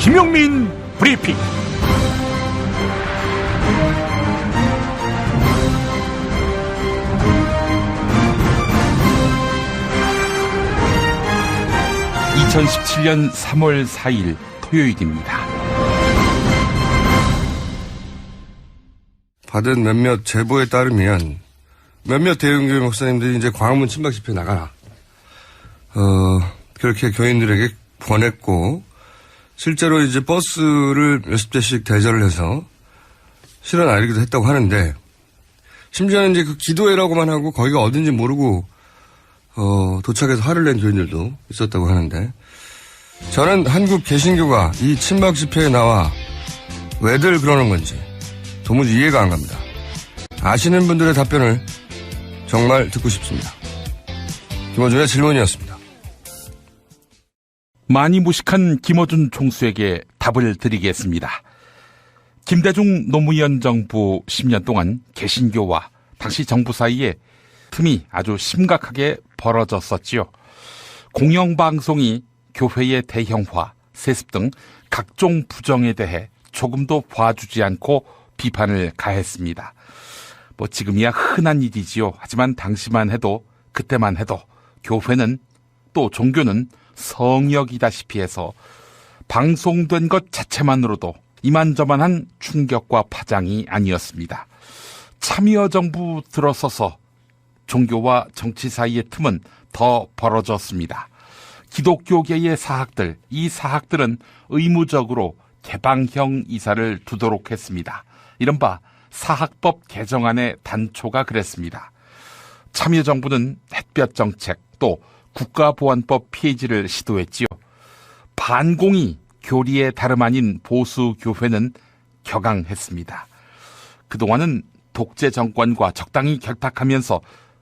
김용민 브리핑. (2017년 3월 4일) 토요일입니다. 받은 몇몇 제보에 따르면 몇몇 대형교회 목사님들이 이제 광화문 친박 집회 나가라. 그렇게 교인들에게 권했고, 실제로 이제 버스를 몇십 대씩 대절을 해서 실어 나르기도 했다고 하는데, 심지어는 이제 그 기도회라고만 하고 거기가 어딘지 모르고, 도착해서 화를 낸 교인들도 있었다고 하는데, 저는 한국 개신교가 이 친박 집회에 나와 왜들 그러는 건지 도무지 이해가 안 갑니다. 아시는 분들의 답변을 정말 듣고 싶습니다. 김어준의 질문이었습니다. 많이 무식한 김어준 총수에게 답을 드리겠습니다. 김대중 노무현 정부 10년 동안 개신교와 당시 정부 사이에 틈이 아주 심각하게 벌어졌었지요. 공영방송이 교회의 대형화, 세습 등 각종 부정에 대해 조금도 봐주지 않고 비판을 가했습니다. 지금이야 흔한 일이지요. 하지만 당시만 해도, 그때만 해도 교회는, 또 종교는 성역이다시피 해서 방송된 것 자체만으로도 이만저만한 충격과 파장이 아니었습니다. 참여정부 들어서서 종교와 정치 사이의 틈은 더 벌어졌습니다. 기독교계의 사학들, 이 사학들은 의무적으로 개방형 이사를 두도록 했습니다. 이른바 사학법 개정안의 단초가 그랬습니다. 참여정부는 햇볕 정책, 또 국가보안법 폐지를 시도했지요. 반공이 교리의 다름 아닌 보수 교회는 격앙했습니다. 그동안은 독재 정권과 적당히 결탁하면서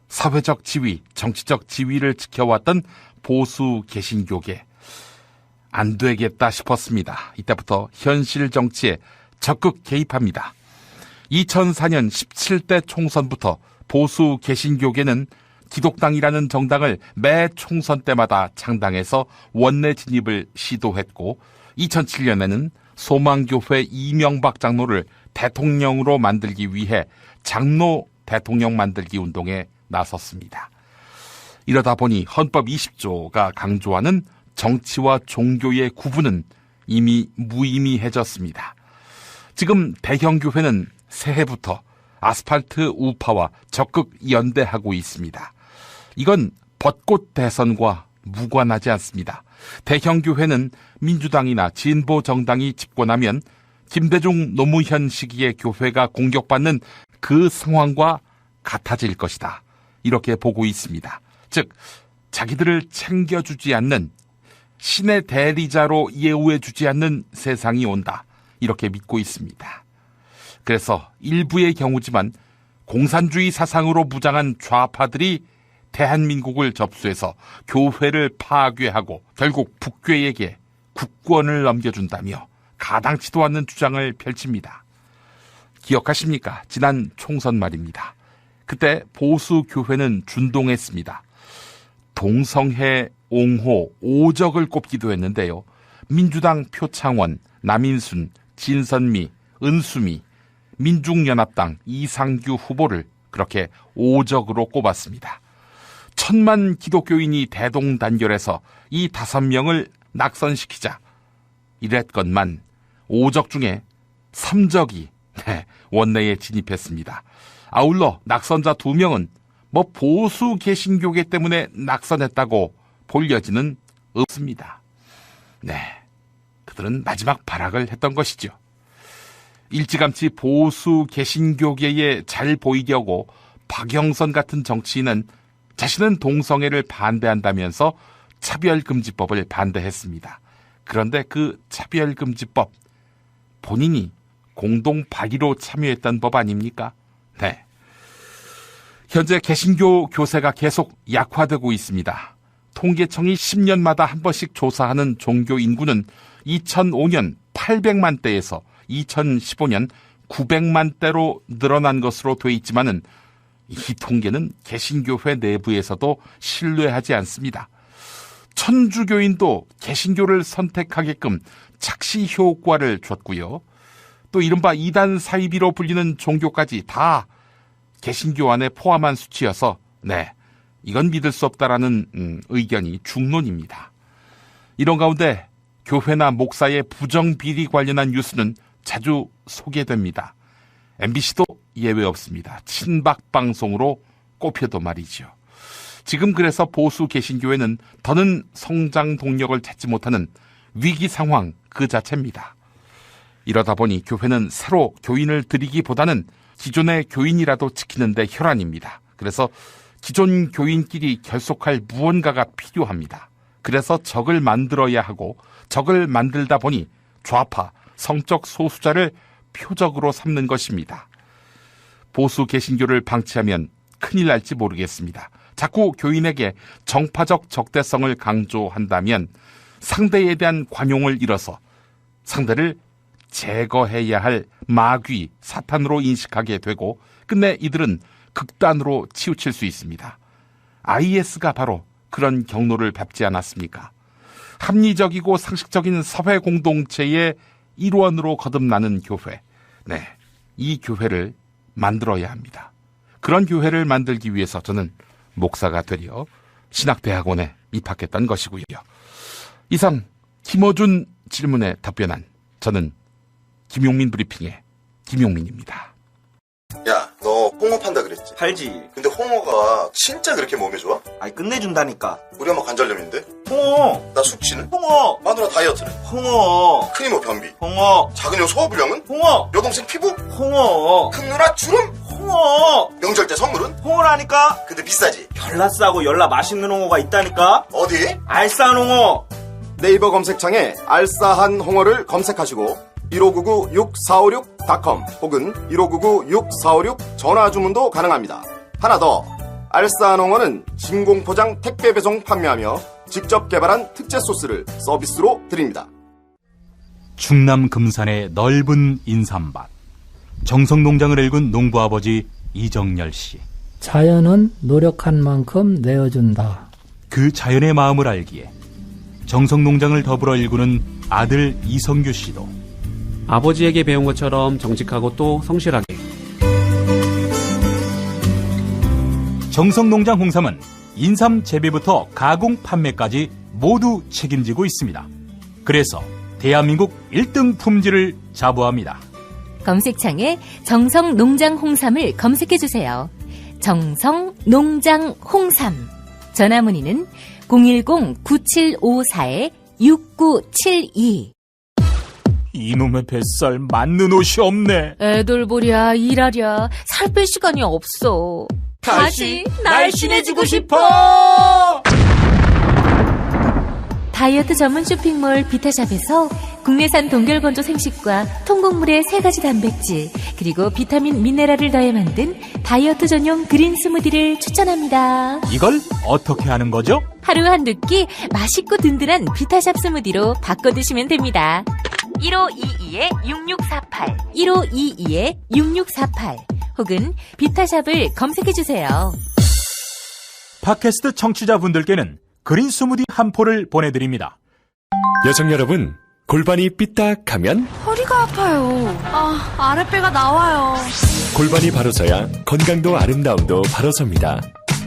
사회적 지위, 정치적 지위를 지켜왔던 보수 개신교계, 안 되겠다 싶었습니다. 이때부터 현실 정치에 적극 개입합니다. 2004년 17대 총선부터 보수 개신교계는 기독당이라는 정당을 매 총선 때마다 창당해서 원내 진입을 시도했고, 2007년에는 소망교회 이명박 장로를 대통령으로 만들기 위해 장로 대통령 만들기 운동에 나섰습니다. 이러다 보니 헌법 20조가 강조하는 정치와 종교의 구분은 이미 무의미해졌습니다. 지금 대형교회는 새해부터 아스팔트 우파와 적극 연대하고 있습니다. 이건 벚꽃 대선과 무관하지 않습니다. 대형교회는 민주당이나 진보정당이 집권하면 김대중 노무현 시기의 교회가 공격받는 그 상황과 같아질 것이다, 이렇게 보고 있습니다. 즉, 자기들을 챙겨주지 않는, 신의 대리자로 예우해주지 않는 세상이 온다, 이렇게 믿고 있습니다. 그래서 일부의 경우지만 공산주의 사상으로 무장한 좌파들이 대한민국을 접수해서 교회를 파괴하고 결국 북괴에게 국권을 넘겨준다며 가당치도 않는 주장을 펼칩니다. 기억하십니까? 지난 총선 말입니다. 그때 보수 교회는 준동했습니다. 동성애 옹호, 오적을 꼽기도 했는데요. 민주당 표창원, 남인순, 진선미, 은수미, 민중연합당 이상규 후보를 그렇게 오적으로 꼽았습니다. 1000만 기독교인이 대동단결해서 이 5명을 낙선시키자 이랬건만 오적 중에 3적이 원내에 진입했습니다. 아울러 낙선자 2명은 보수 개신교계 때문에 낙선했다고 볼 여지는 없습니다. 그들은 마지막 발악을 했던 것이죠. 일찌감치 보수 개신교계에 잘 보이려고 박영선 같은 정치인은 자신은 동성애를 반대한다면서 차별금지법을 반대했습니다. 그런데 그 차별금지법, 본인이 공동 발의로 참여했던 법 아닙니까? 현재 개신교 교세가 계속 약화되고 있습니다. 통계청이 10년마다 한 번씩 조사하는 종교 인구는 2005년 800만 대에서 2015년 900만 대로 늘어난 것으로 돼 있지만은 이 통계는 개신교회 내부에서도 신뢰하지 않습니다. 천주교인도 개신교를 선택하게끔 착시 효과를 줬고요. 또 이른바 이단 사이비로 불리는 종교까지 다 개신교 안에 포함한 수치여서 이건 믿을 수 없다라는 의견이 중론입니다. 이런 가운데 교회나 목사의 부정비리 관련한 뉴스는 자주 소개됩니다. MBC도 예외 없습니다. 친박 방송으로 꼽혀도 말이죠. 지금 그래서 보수 개신교회는 더는 성장 동력을 찾지 못하는 위기 상황 그 자체입니다. 이러다 보니 교회는 새로 교인을 들이기보다는 기존의 교인이라도 지키는 데 혈안입니다. 그래서 기존 교인끼리 결속할 무언가가 필요합니다. 그래서 적을 만들어야 하고 적을 만들다 보니 좌파, 성적 소수자를 표적으로 삼는 것입니다. 보수 개신교를 방치하면 큰일 날지 모르겠습니다. 자꾸 교인에게 정파적 적대성을 강조한다면 상대에 대한 관용을 잃어서 상대를 제거해야 할 마귀, 사탄으로 인식하게 되고 끝내 이들은 극단으로 치우칠 수 있습니다. IS가 바로 그런 경로를 밟지 않았습니까? 합리적이고 상식적인 사회 공동체의 일원으로 거듭나는 교회. 이 교회를 만들어야 합니다. 그런 교회를 만들기 위해서 저는 목사가 되려 신학대학원에 입학했던 것이고요. 이상 김어준 질문에 답변한 저는 김용민 브리핑의 김용민입니다. 야, 너 홍어 판다 그랬지? 팔지. 근데 홍어가 진짜 그렇게 몸에 좋아? 아니 끝내준다니까. 우리 엄마 관절염인데? 홍어. 나 숙취는? 홍어. 마누라 다이어트는? 홍어. 큰이모 변비? 홍어. 작은 형 소화불량은? 홍어. 여동생 피부? 홍어. 큰 누나 주름? 홍어. 명절 때 선물은? 홍어라니까. 근데 비싸지? 열나 싸고 열나 맛있는 홍어가 있다니까. 어디? 알싸한 홍어. 네이버 검색창에 알싸한 홍어를 검색하시고 1599-6456.com 혹은 1599-6456 전화 주문도 가능합니다. 하나 더, 알싸한 홍어는 진공포장 택배 배송 판매하며 직접 개발한 특제 소스를 서비스로 드립니다. 충남 금산의 넓은 인삼밭, 정성농장을 일군 농부아버지 이정열 씨. 자연은 노력한 만큼 내어준다. 그 자연의 마음을 알기에 정성농장을 더불어 일구는 아들 이성규 씨도 아버지에게 배운 것처럼 정직하고 또 성실하게. 정성농장 홍삼은 인삼 재배부터 가공 판매까지 모두 책임지고 있습니다. 그래서 대한민국 1등 품질을 자부합니다. 검색창에 정성농장 홍삼을 검색해주세요. 정성농장 홍삼. 전화문의는 010-9754-6972. 이놈의 뱃살 맞는 옷이 없네. 애돌보랴 일하랴 살 뺄 시간이 없어. 다시 날씬해지고 싶어. 다이어트 전문 쇼핑몰 비타샵에서 국내산 동결건조 생식과 통곡물의 3가지 단백질 그리고 비타민 미네랄을 더해 만든 다이어트 전용 그린 스무디를 추천합니다. 이걸 어떻게 하는 거죠? 하루 한두 끼 맛있고 든든한 비타샵 스무디로 바꿔 드시면 됩니다. 1522-6648 1522-6648 혹은 비타샵을 검색해주세요. 팟캐스트 청취자분들께는 그린 스무디 한 포를 보내드립니다. 여성 여러분, 골반이 삐딱하면 허리가 아파요. 아랫배가 나와요. 골반이 바로 서야 건강도 아름다움도 바로 섭니다.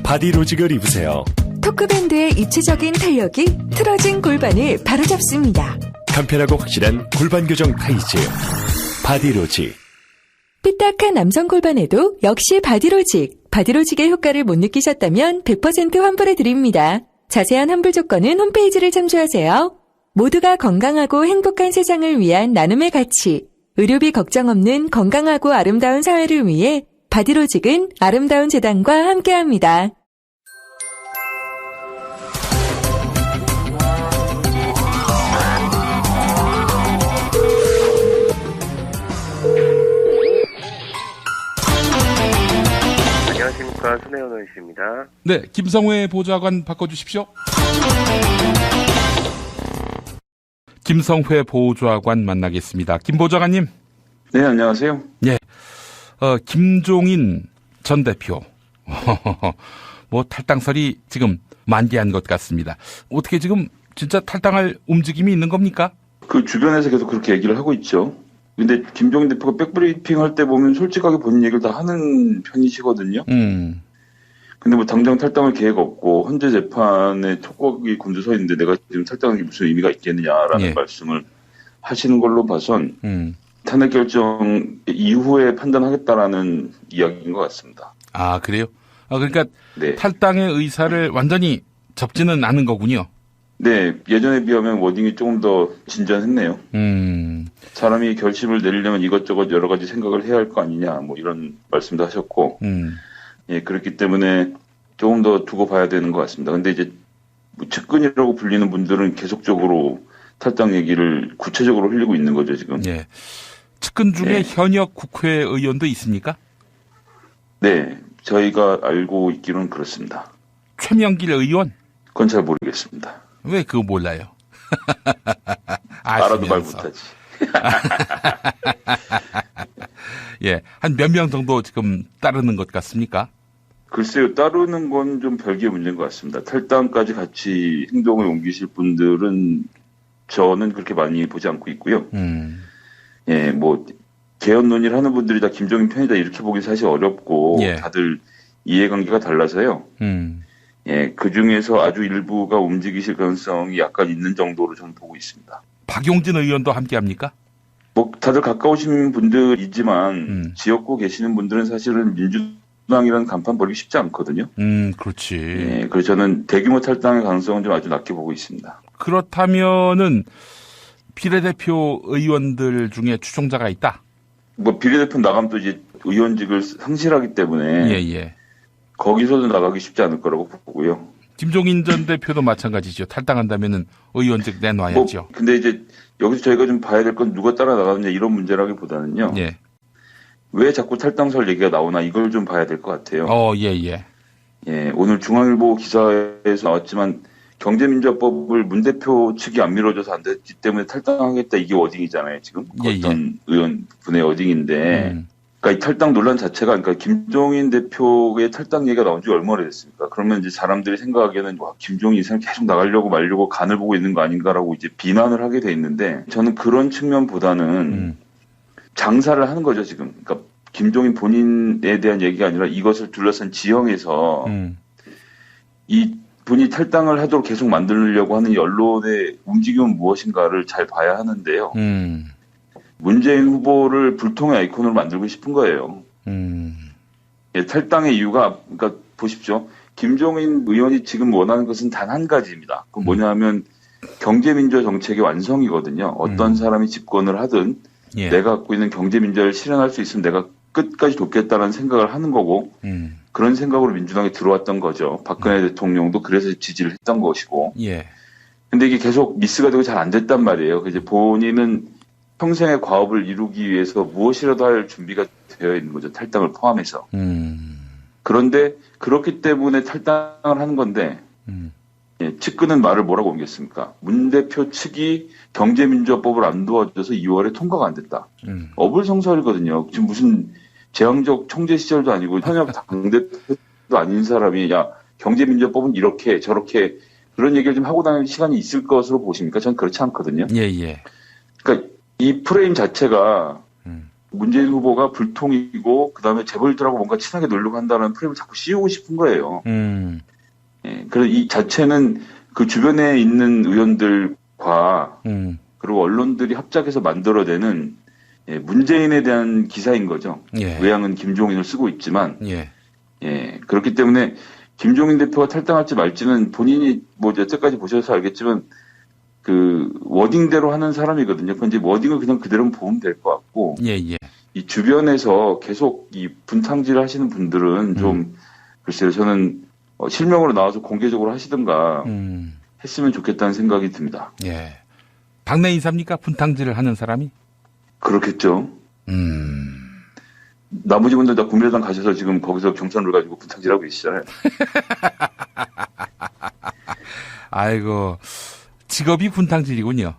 바디로직을 입으세요. 토크밴드의 입체적인 탄력이 틀어진 골반을 바로잡습니다. 간편하고 확실한 골반 교정 타이즈 바디로직. 삐딱한 남성 골반에도 역시 바디로직. 바디로직의 효과를 못 느끼셨다면 100% 환불해드립니다. 자세한 환불 조건은 홈페이지를 참조하세요. 모두가 건강하고 행복한 세상을 위한 나눔의 가치. 의료비 걱정 없는 건강하고 아름다운 사회를 위해 바디로직은 아름다운 재단과 함께합니다. 안녕하십니까, 손혜원 의원입니다. 네, 김성회 보좌관 바꿔주십시오. 김성회 보좌관 만나겠습니다. 김 보좌관님. 네, 안녕하세요. 예, 김종인 전 대표. 뭐 탈당설이 지금 만개한 것 같습니다. 어떻게 지금 진짜 탈당할 움직임이 있는 겁니까? 그 주변에서 계속 그렇게 얘기를 하고 있죠. 근데 김종인 대표가 백브리핑 할 때 보면 솔직하게 본인 얘기를 다 하는 편이시거든요. 근데 뭐 당장 탈당할 계획 없고 헌재 재판에 촉각이 곤두서 있는데 내가 지금 탈당하는 게 무슨 의미가 있겠느냐라는 말씀을 하시는 걸로 봐선 탄핵 결정 이후에 판단하겠다라는 이야기인 것 같습니다. 아, 그래요? 그러니까 탈당의 의사를 완전히 접지는 않은 거군요. 네, 예전에 비하면 워딩이 조금 더 진전했네요. 사람이 결심을 내리려면 이것저것 여러 가지 생각을 해야 할 거 아니냐, 뭐 이런 말씀도 하셨고, 예, 그렇기 때문에 조금 더 두고 봐야 되는 것 같습니다. 근데 이제 측근이라고 불리는 분들은 계속적으로 탈당 얘기를 구체적으로 흘리고 있는 거죠, 지금. 예. 측근 중에 현역 국회의원도 있습니까? 네, 저희가 알고 있기로는 그렇습니다. 최명길 의원? 그건 잘 모르겠습니다. 왜 그거 몰라요? 알아도 말 못하지. 예, 한 몇 명 정도 지금 따르는 것 같습니까? 글쎄요, 따르는 건 좀 별개의 문제인 것 같습니다. 탈당까지 같이 행동을 옮기실 분들은 저는 그렇게 많이 보지 않고 있고요. 예, 뭐 개헌 논의를 하는 분들이 다 김종인 편이다 이렇게 보기 사실 어렵고 다들 이해관계가 달라서요. 예, 그 중에서 아주 일부가 움직이실 가능성이 약간 있는 정도로 저는 보고 있습니다. 박용진 의원도 함께 합니까? 뭐 다들 가까우신 분들이지만 지역구 계시는 분들은 사실은 민주당이라는 간판 벌기 쉽지 않거든요. 그렇지. 예, 그래서 저는 대규모 탈당의 가능성은 좀 아주 낮게 보고 있습니다. 그렇다면은 비례대표 의원들 중에 추종자가 있다? 뭐 비례대표 나가면 또 이제 의원직을 상실하기 때문에 거기서도 나가기 쉽지 않을 거라고 보고요. 김종인 전 대표도 마찬가지죠. 탈당한다면은 의원직 내놔야죠. 뭐 근데 이제 여기서 저희가 좀 봐야 될 건 누가 따라 나가느냐 이런 문제라기보다는요. 왜 자꾸 탈당설 얘기가 나오나 이걸 좀 봐야 될 것 같아요. 예, 오늘 중앙일보 기사에서 나왔지만 경제민주화법을 문 대표 측이 안 밀어줘서 안 됐기 때문에 탈당하겠다 이게 워딩이잖아요. 지금 어떤 의원분의 워딩인데. 그러니까 이 탈당 논란 자체가 그러니까 김종인 대표의 탈당 얘기가 나온 지 얼마나 됐습니까? 그러면 이제 사람들이 생각하기에는 와, 김종인 이 사람 계속 나가려고 말려고 간을 보고 있는 거 아닌가라고 이제 비난을 하게 돼 있는데 저는 그런 측면보다는 장사를 하는 거죠, 지금. 그러니까 김종인 본인에 대한 얘기가 아니라 이것을 둘러싼 지형에서 이 분이 탈당을 하도록 계속 만들려고 하는 이 언론의 움직임은 무엇인가를 잘 봐야 하는데요. 문재인 후보를 불통의 아이콘으로 만들고 싶은 거예요. 예, 탈당의 이유가, 그러니까 보십시오. 김종인 의원이 지금 원하는 것은 단 한 가지입니다. 그건 뭐냐 하면 경제민주화 정책의 완성이거든요. 어떤 사람이 집권을 하든 내가 갖고 있는 경제민주화를 실현할 수 있으면 내가 끝까지 돕겠다는 생각을 하는 거고 그런 생각으로 민주당에 들어왔던 거죠. 박근혜 대통령도 그래서 지지를 했던 것이고. 근데 이게 계속 미스가 되고 잘 안 됐단 말이에요. 이제 본인은 평생의 과업을 이루기 위해서 무엇이라도 할 준비가 되어 있는 거죠. 탈당을 포함해서. 그런데 그렇기 때문에 탈당을 하는 건데 측근은 말을 뭐라고 옮겼습니까? 문 대표 측이 경제민주화법을 안 도와줘서 2월에 통과가 안 됐다. 어불성설이거든요. 지금 무슨 재앙적 총재 시절도 아니고 현역 당대표도 아닌 사람이 야 경제민주화법은 이렇게 저렇게 그런 얘기를 좀 하고 다니는 시간이 있을 것으로 보십니까? 전 그렇지 않거든요. 그러니까 이 프레임 자체가 문재인 후보가 불통이고 그다음에 재벌들하고 뭔가 친하게 놀려고 한다는 프레임을 자꾸 씌우고 싶은 거예요. 그래서 이 자체는 그 주변에 있는 의원들과 그리고 언론들이 합작해서 만들어내는 문재인에 대한 기사인 거죠. 외양은 김종인을 쓰고 있지만 그렇기 때문에 김종인 대표가 탈당할지 말지는 본인이 뭐 여태까지 보셔서 알겠지만 그 워딩대로 하는 사람이거든요. 그건 이제 워딩을 그냥 그대로 보면 될 것 같고 이 주변에서 계속 이 분탕질을 하시는 분들은 좀 글쎄요. 저는 실명으로 나와서 공개적으로 하시든가 했으면 좋겠다는 생각이 듭니다. 당내 인사입니까? 분탕질을 하는 사람이? 그렇겠죠. 나머지 분들 다 국민의당 가셔서 지금 거기서 경선을 가지고 분탕질하고 계시잖아요. 아이고, 직업이 분탕질이군요.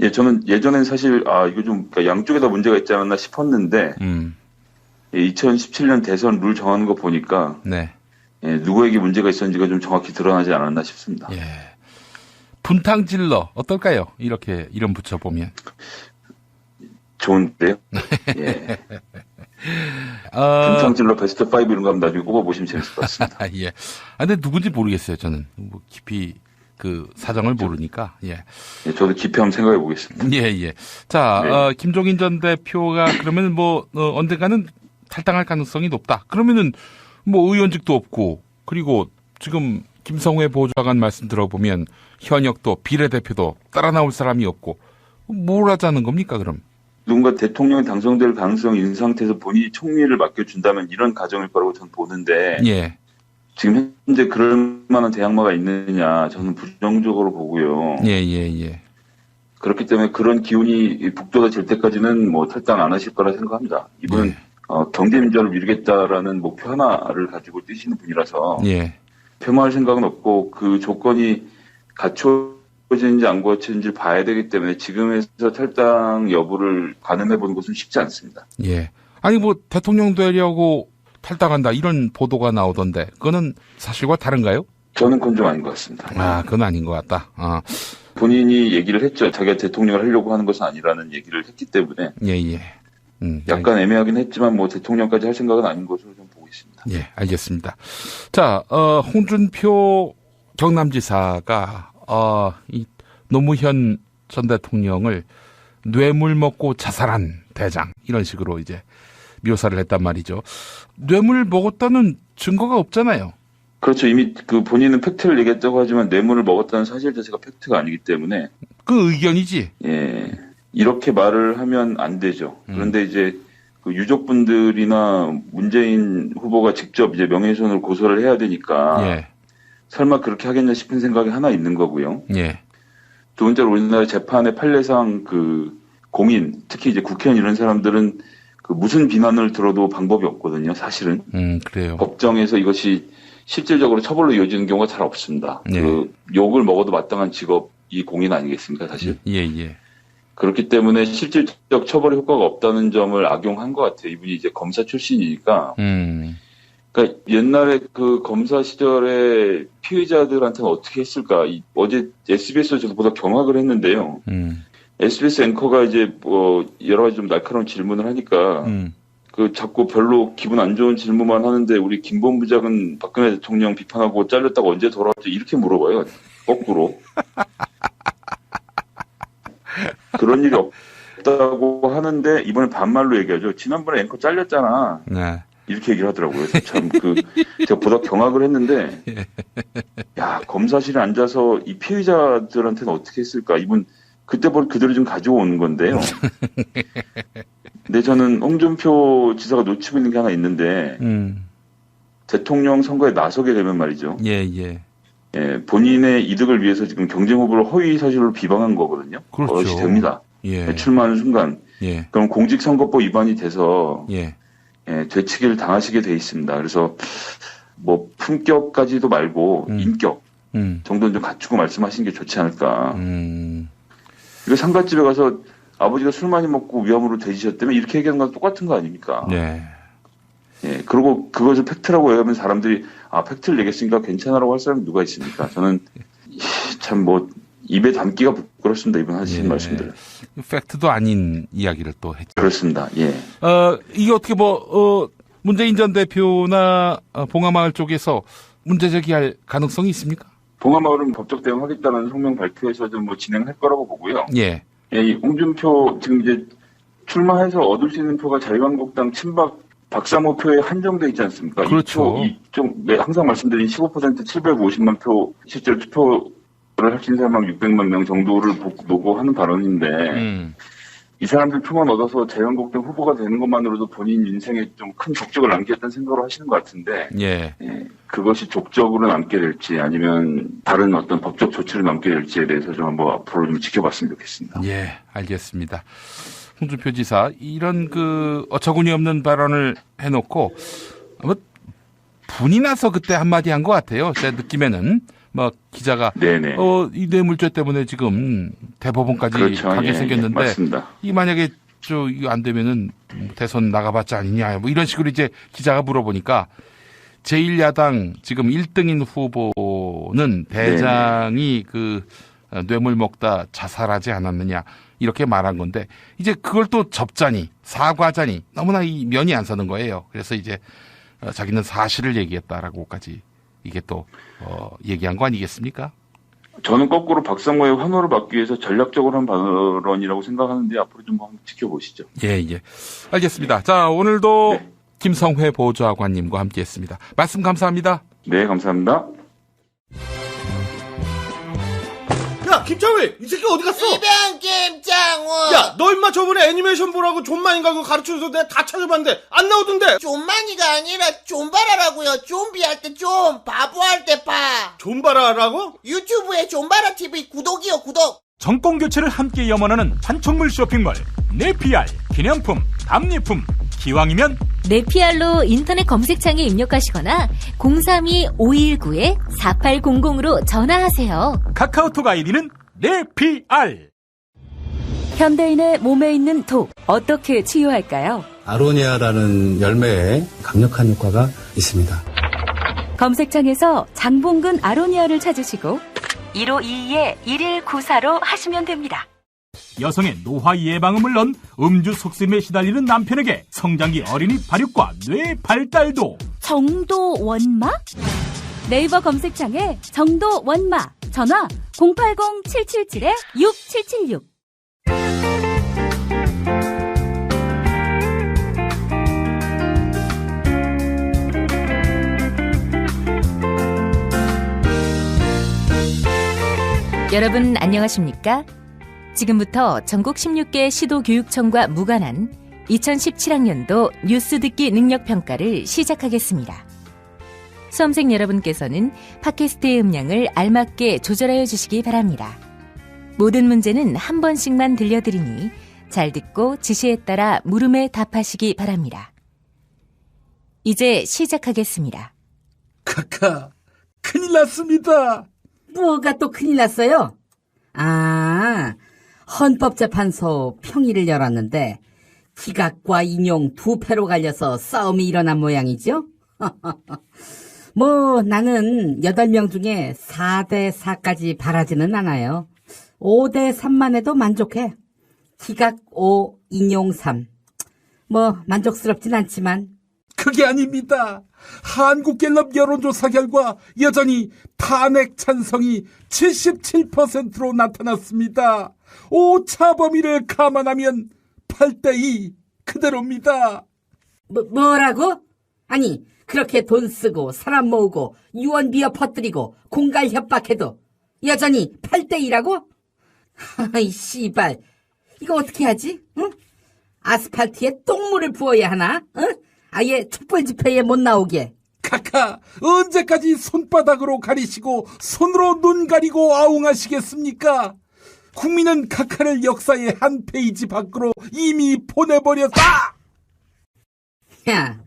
예, 저는 예전엔 사실 이거 좀 그러니까 양쪽에 다 문제가 있지 않았나 싶었는데 2017년 대선 룰 정하는 거 보니까 누구에게 문제가 있었는지가 좀 정확히 드러나지 않았나 싶습니다. 예. 분탕질러 어떨까요? 이렇게 이름 붙여보면. 좋은데요? 예. 분탕질러 베스트 5 이런 거 하면 나중에 꼽아보시면 재밌을 것 같습니다. 예. 근데 누군지 모르겠어요, 저는. 뭐 깊이 그 사정을 모르니까. 예. 예, 저도 깊이 한번 생각해 보겠습니다. 예, 예. 자, 네. 김종인 전 대표가 그러면 뭐, 언젠가는 탈당할 가능성이 높다. 그러면은 뭐 의원직도 없고, 그리고 지금 김성회 보좌관 말씀 들어보면 현역도 비례대표도 따라 나올 사람이 없고, 뭘 하자는 겁니까, 그럼? 누군가 대통령이 당선될 가능성이 있는 상태에서 본인이 총리를 맡겨준다면 이런 가정일 거라고 저는 보는데, 예. 지금 현재 그럴 만한 대항마가 있느냐, 저는 부정적으로 보고요. 예, 예, 예. 그렇기 때문에 그런 기운이 북돋아질 때까지는 뭐 탈당 안 하실 거라 생각합니다. 이분은 예. 경제민주화를 이루겠다라는 목표 하나를 가지고 뛰시는 분이라서 예. 폄하할 생각은 없고 그 조건이 갖춰지는지 안 갖춰지는지 봐야 되기 때문에 지금에서 탈당 여부를 가늠해보는 것은 쉽지 않습니다. 예. 아니 뭐 대통령 되려고 탈당한다 이런 보도가 나오던데 그거는 사실과 다른가요? 저는 그건 좀 아닌 것 같습니다. 아, 그건 아닌 것 같다. 아. 본인이 얘기를 했죠. 자기가 대통령을 하려고 하는 것은 아니라는 얘기를 했기 때문에. 예, 예. 약간 애매하긴 했지만 뭐 대통령까지 할 생각은 아닌 것으로 좀 보고 있습니다. 예, 알겠습니다. 자, 홍준표 경남지사가 이 노무현 전 대통령을 뇌물 먹고 자살한 대장 이런 식으로 이제 묘사를 했단 말이죠. 뇌물 먹었다는 증거가 없잖아요. 그렇죠. 이미 그 본인은 팩트를 얘기했다고 하지만 뇌물을 먹었다는 사실 자체가 팩트가 아니기 때문에. 그 의견이지. 예. 이렇게 말을 하면 안 되죠. 그런데 이제 그 유족분들이나 문재인 후보가 직접 이제 명예훼손을 고소를 해야 되니까. 예. 설마 그렇게 하겠냐 싶은 생각이 하나 있는 거고요. 예. 두 번째로 우리나라 재판의 판례상 그 공인, 특히 이제 국회의원 이런 사람들은 그 무슨 비난을 들어도 방법이 없거든요, 사실은. 그래요. 법정에서 이것이 실질적으로 처벌로 이어지는 경우가 잘 없습니다. 예. 그 욕을 먹어도 마땅한 직업이 공인 아니겠습니까, 사실? 예, 예. 그렇기 때문에 실질적 처벌의 효과가 없다는 점을 악용한 것 같아요. 이분이 이제 검사 출신이니까. 그러니까 옛날에 그 검사 시절에 피의자들한테는 어떻게 했을까? 어제 SBS에서 저도 보다 경악을 했는데요. SBS 앵커가 이제 뭐 여러 가지 좀 날카로운 질문을 하니까 그 자꾸 별로 기분 안 좋은 질문만 하는데 우리 김 본부장은 박근혜 대통령 비판하고 잘렸다고 언제 돌아왔죠? 이렇게 물어봐요. 거꾸로. 그런 일이 없다고 하는데 이번에 반말로 얘기하죠. 지난번에 앵커 잘렸잖아. 네. 이렇게 얘기를 하더라고요. 참 제가 보다 경악을 했는데 야, 검사실에 앉아서 이 피의자들한테는 어떻게 했을까? 이분 그때 뭘 그대로 좀 가지고 오는 건데요. 근데 저는 홍준표 지사가 놓치고 있는 게 하나 있는데 대통령 선거에 나서게 되면 말이죠. 예, 예. 예, 본인의 이득을 위해서 지금 경쟁 후보를 허위 사실로 비방한 거거든요. 그렇죠. 그것이 됩니다. 예. 출마하는 순간. 예. 그럼 공직선거법 위반이 돼서 예. 예, 되치기를 당하시게 돼 있습니다. 그래서 뭐 품격까지도 말고 인격 정도는 좀 갖추고 말씀하시는 게 좋지 않을까. 이거 상갓집에 가서 아버지가 술 많이 먹고 위암으로 돼지셨다면 이렇게 얘기하는 거랑 똑같은 거 아닙니까? 네. 예, 그리고 그것을 팩트라고 얘기하면 사람들이 팩트를 얘기했으니까 괜찮아라고 할 사람이 누가 있습니까? 저는 참 뭐 입에 담기가 부끄럽습니다. 이번 하시는 말씀들. 팩트도 아닌 이야기를 또 했죠. 그렇습니다. 예. 이게 어떻게 문재인 전 대표나 봉하마을 쪽에서 문제 제기할 가능성이 있습니까? 봉하마을은 법적 대응하겠다는 성명 발표에서 좀 뭐 진행할 거라고 보고요. 예. 예, 이 홍준표 지금 이제 출마해서 얻을 수 있는 표가 자유한국당 친박 박사모 표에 한정돼 있지 않습니까? 그렇죠. 네, 항상 말씀드린 15% 750만 표 실제로 투표를 하신 사람 600만 명 정도를 보고 하는 발언인데 이 사람들 표만 얻어서 자유한국당 후보가 되는 것만으로도 본인 인생에 좀 큰 족적을 남겼다는 생각으로 하시는 것 같은데 예. 예, 그것이 족적으로 남게 될지 아니면 다른 어떤 법적 조치를 남게 될지에 대해서 좀 한번 앞으로 좀 지켜봤으면 좋겠습니다. 예, 알겠습니다. 홍준표 지사 이런 어처구니 없는 발언을 해놓고 아마 분이 나서 그때 한마디 한 것 같아요. 제 느낌에는 기자가 네네. 이 뇌물죄 때문에 지금 대법원까지 그렇죠. 가게 예, 생겼는데 맞습니다. 이 만약에 이거 안 되면은 대선 나가봤자 아니냐 이런 식으로 이제 기자가 물어보니까 제1야당 지금 1등인 후보는 대장이 뇌물 먹다 자살하지 않았느냐 이렇게 말한 건데 이제 그걸 또 접자니 사과자니 너무나 이 면이 안 서는 거예요. 그래서 이제 자기는 사실을 얘기했다라고까지 이게 또 얘기한 거 아니겠습니까? 저는 거꾸로 박상무의 환호를 받기 위해서 전략적으로 한 발언이라고 생각하는데 앞으로 좀 한번 지켜보시죠. 예. 알겠습니다. 자, 오늘도 김성회 보좌관님과 함께했습니다. 말씀 감사합니다. 네, 감사합니다. 야, 김창회! 이 새끼 어디 갔어? 이병 김창호! 야, 너 임마 저번에 애니메이션 보라고 존만인가 그거 가르쳐줘서 내가 다 찾아봤는데 안 나오던데? 존만이가 아니라 존바라라고요. 좀비 할 때 좀, 바보 할 때 바. 존바라라고? 유튜브에 존바라 TV 구독이요, 구독. 정권 교체를 함께 염원하는 판촉물 쇼핑몰 네피알 기념품, 답례품 기왕이면 네피알로 인터넷 검색창에 입력하시거나 032-519-4800으로 전화하세요. 카카오톡 아이디는 네피알. 현대인의 몸에 있는 독 어떻게 치유할까요? 아로니아라는 열매에 강력한 효과가 있습니다. 검색창에서 장봉근 아로니아를 찾으시고 1522-1194로 하시면 됩니다. 여성의 노화 예방을 물론 음주 속셈에 시달리는 남편에게 성장기 어린이 발육과 뇌 발달도 정도 원마? 네이버 검색창에 정도 원마 전화 080-777-6776. 여러분 안녕하십니까? 지금부터 전국 16개 시도교육청과 무관한 2017학년도 뉴스 듣기 능력평가를 시작하겠습니다. 수험생 여러분께서는 팟캐스트의 음량을 알맞게 조절하여 주시기 바랍니다. 모든 문제는 한 번씩만 들려드리니 잘 듣고 지시에 따라 물음에 답하시기 바랍니다. 이제 시작하겠습니다. 카카, 큰일 났습니다. 뭐가 또 큰일 났어요? 헌법재판소 평의를 열었는데 기각과 인용 두 패로 갈려서 싸움이 일어난 모양이죠? 뭐 나는 8명 중에 4대4까지 바라지는 않아요. 5대3만 해도 만족해. 기각 5, 인용 3. 뭐 만족스럽진 않지만. 그게 아닙니다. 한국갤럽 여론조사 결과 여전히 탄핵 찬성이 77%로 나타났습니다. 오차 범위를 감안하면 8대2 그대로입니다. 뭐라고? 아니 그렇게 돈 쓰고 사람 모으고 유언비어 퍼뜨리고 공갈 협박해도 여전히 8대2라고? 아이 씨발 이거 어떻게 하지? 응? 아스팔트에 똥물을 부어야 하나? 응? 아예 촛불 집회에 못 나오게. 카카, 언제까지 손바닥으로 가리시고 손으로 눈 가리고 아웅하시겠습니까? 국민은 카카를 역사의 한 페이지 밖으로 이미 보내버렸다! 야,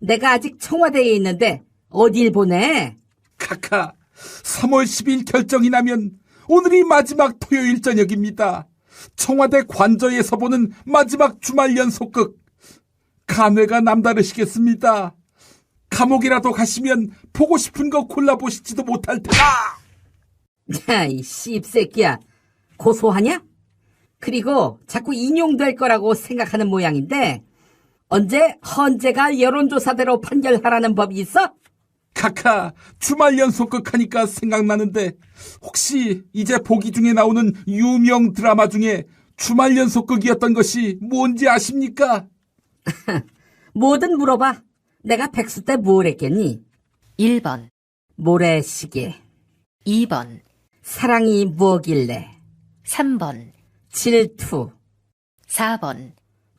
내가 아직 청와대에 있는데 어딜 보내? 카카, 3월 10일 결정이 나면 오늘이 마지막 토요일 저녁입니다. 청와대 관저에서 보는 마지막 주말 연속극. 감회가 남다르시겠습니다. 감옥이라도 가시면 보고 싶은 거 골라보시지도 못할 테다. 야, 이 씹새끼야. 고소하냐? 그리고 자꾸 인용될 거라고 생각하는 모양인데 언제 헌재가 여론조사대로 판결하라는 법이 있어? 카카, 주말 연속극 하니까 생각나는데 혹시 이제 보기 중에 나오는 유명 드라마 중에 주말 연속극이었던 것이 뭔지 아십니까? 뭐든 물어봐. 내가 백수 때 뭘 했겠니? 1번 모래시계. 2번 사랑이 뭐길래. 3번 질투. 4번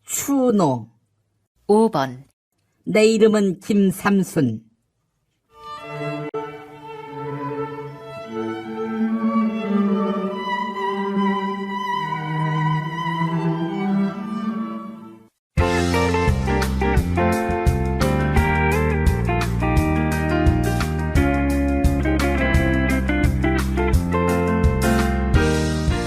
추노. 5번 내 이름은 김삼순.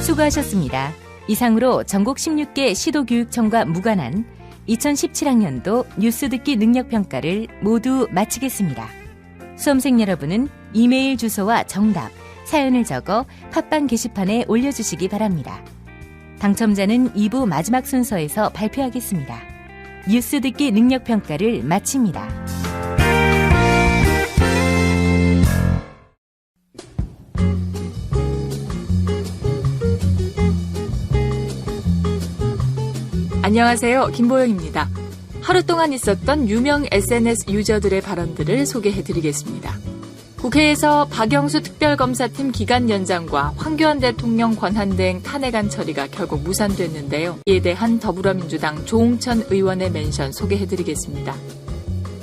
수고하셨습니다. 이상으로 전국 16개 시도교육청과 무관한 2017학년도 뉴스 듣기 능력평가를 모두 마치겠습니다. 수험생 여러분은 이메일 주소와 정답, 사연을 적어 팟빵 게시판에 올려주시기 바랍니다. 당첨자는 2부 마지막 순서에서 발표하겠습니다. 뉴스 듣기 능력 평가를 마칩니다. 안녕하세요. 김보영입니다. 하루 동안 있었던 유명 SNS 유저들의 발언들을 소개해드리겠습니다. 국회에서 박영수 특별검사팀 기간 연장과 황교안 대통령 권한대행 탄핵안 처리가 결국 무산됐는데요. 이에 대한 더불어민주당 조홍천 의원의 멘션 소개해드리겠습니다.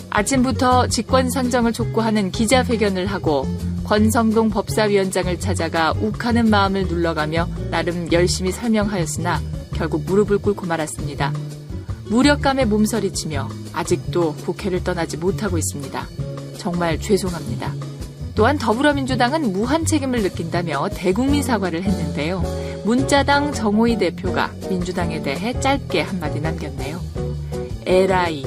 아침부터 직권상정을 촉구하는 기자회견을 하고 권성동 법사위원장을 찾아가 욱하는 마음을 눌러가며 나름 열심히 설명하였으나 결국 무릎을 꿇고 말았습니다. 무력감에 몸서리치며 아직도 국회를 떠나지 못하고 있습니다. 정말 죄송합니다. 또한 더불어민주당은 무한 책임을 느낀다며 대국민 사과를 했는데요. 문자당 정호희 대표가 민주당에 대해 짧게 한마디 남겼네요. 에라이.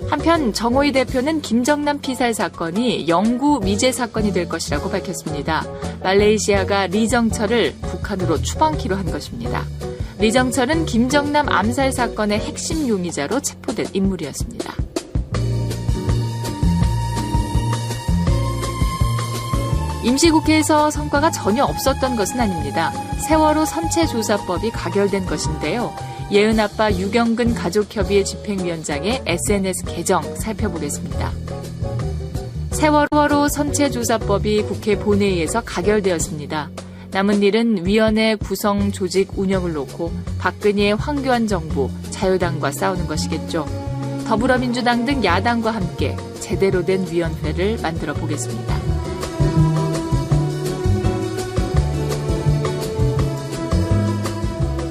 한편 정호희 대표는 김정남 피살 사건이 영구 미제 사건이 될 것이라고 밝혔습니다. 말레이시아가 리정철을 북한으로 추방키로 한 것입니다. 리정철은 김정남 암살 사건의 핵심 용의자로 체포된 인물이었습니다. 임시국회에서 성과가 전혀 없었던 것은 아닙니다. 세월호 선체조사법이 가결된 것인데요. 예은아빠 유경근 가족협의회 집행위원장의 SNS 계정 살펴보겠습니다. 세월호 선체조사법이 국회 본회의에서 가결되었습니다. 남은 일은 위원회 구성 조직 운영을 놓고 박근혜의 황교안 정부, 자유당과 싸우는 것이겠죠. 더불어민주당 등 야당과 함께 제대로 된 위원회를 만들어 보겠습니다.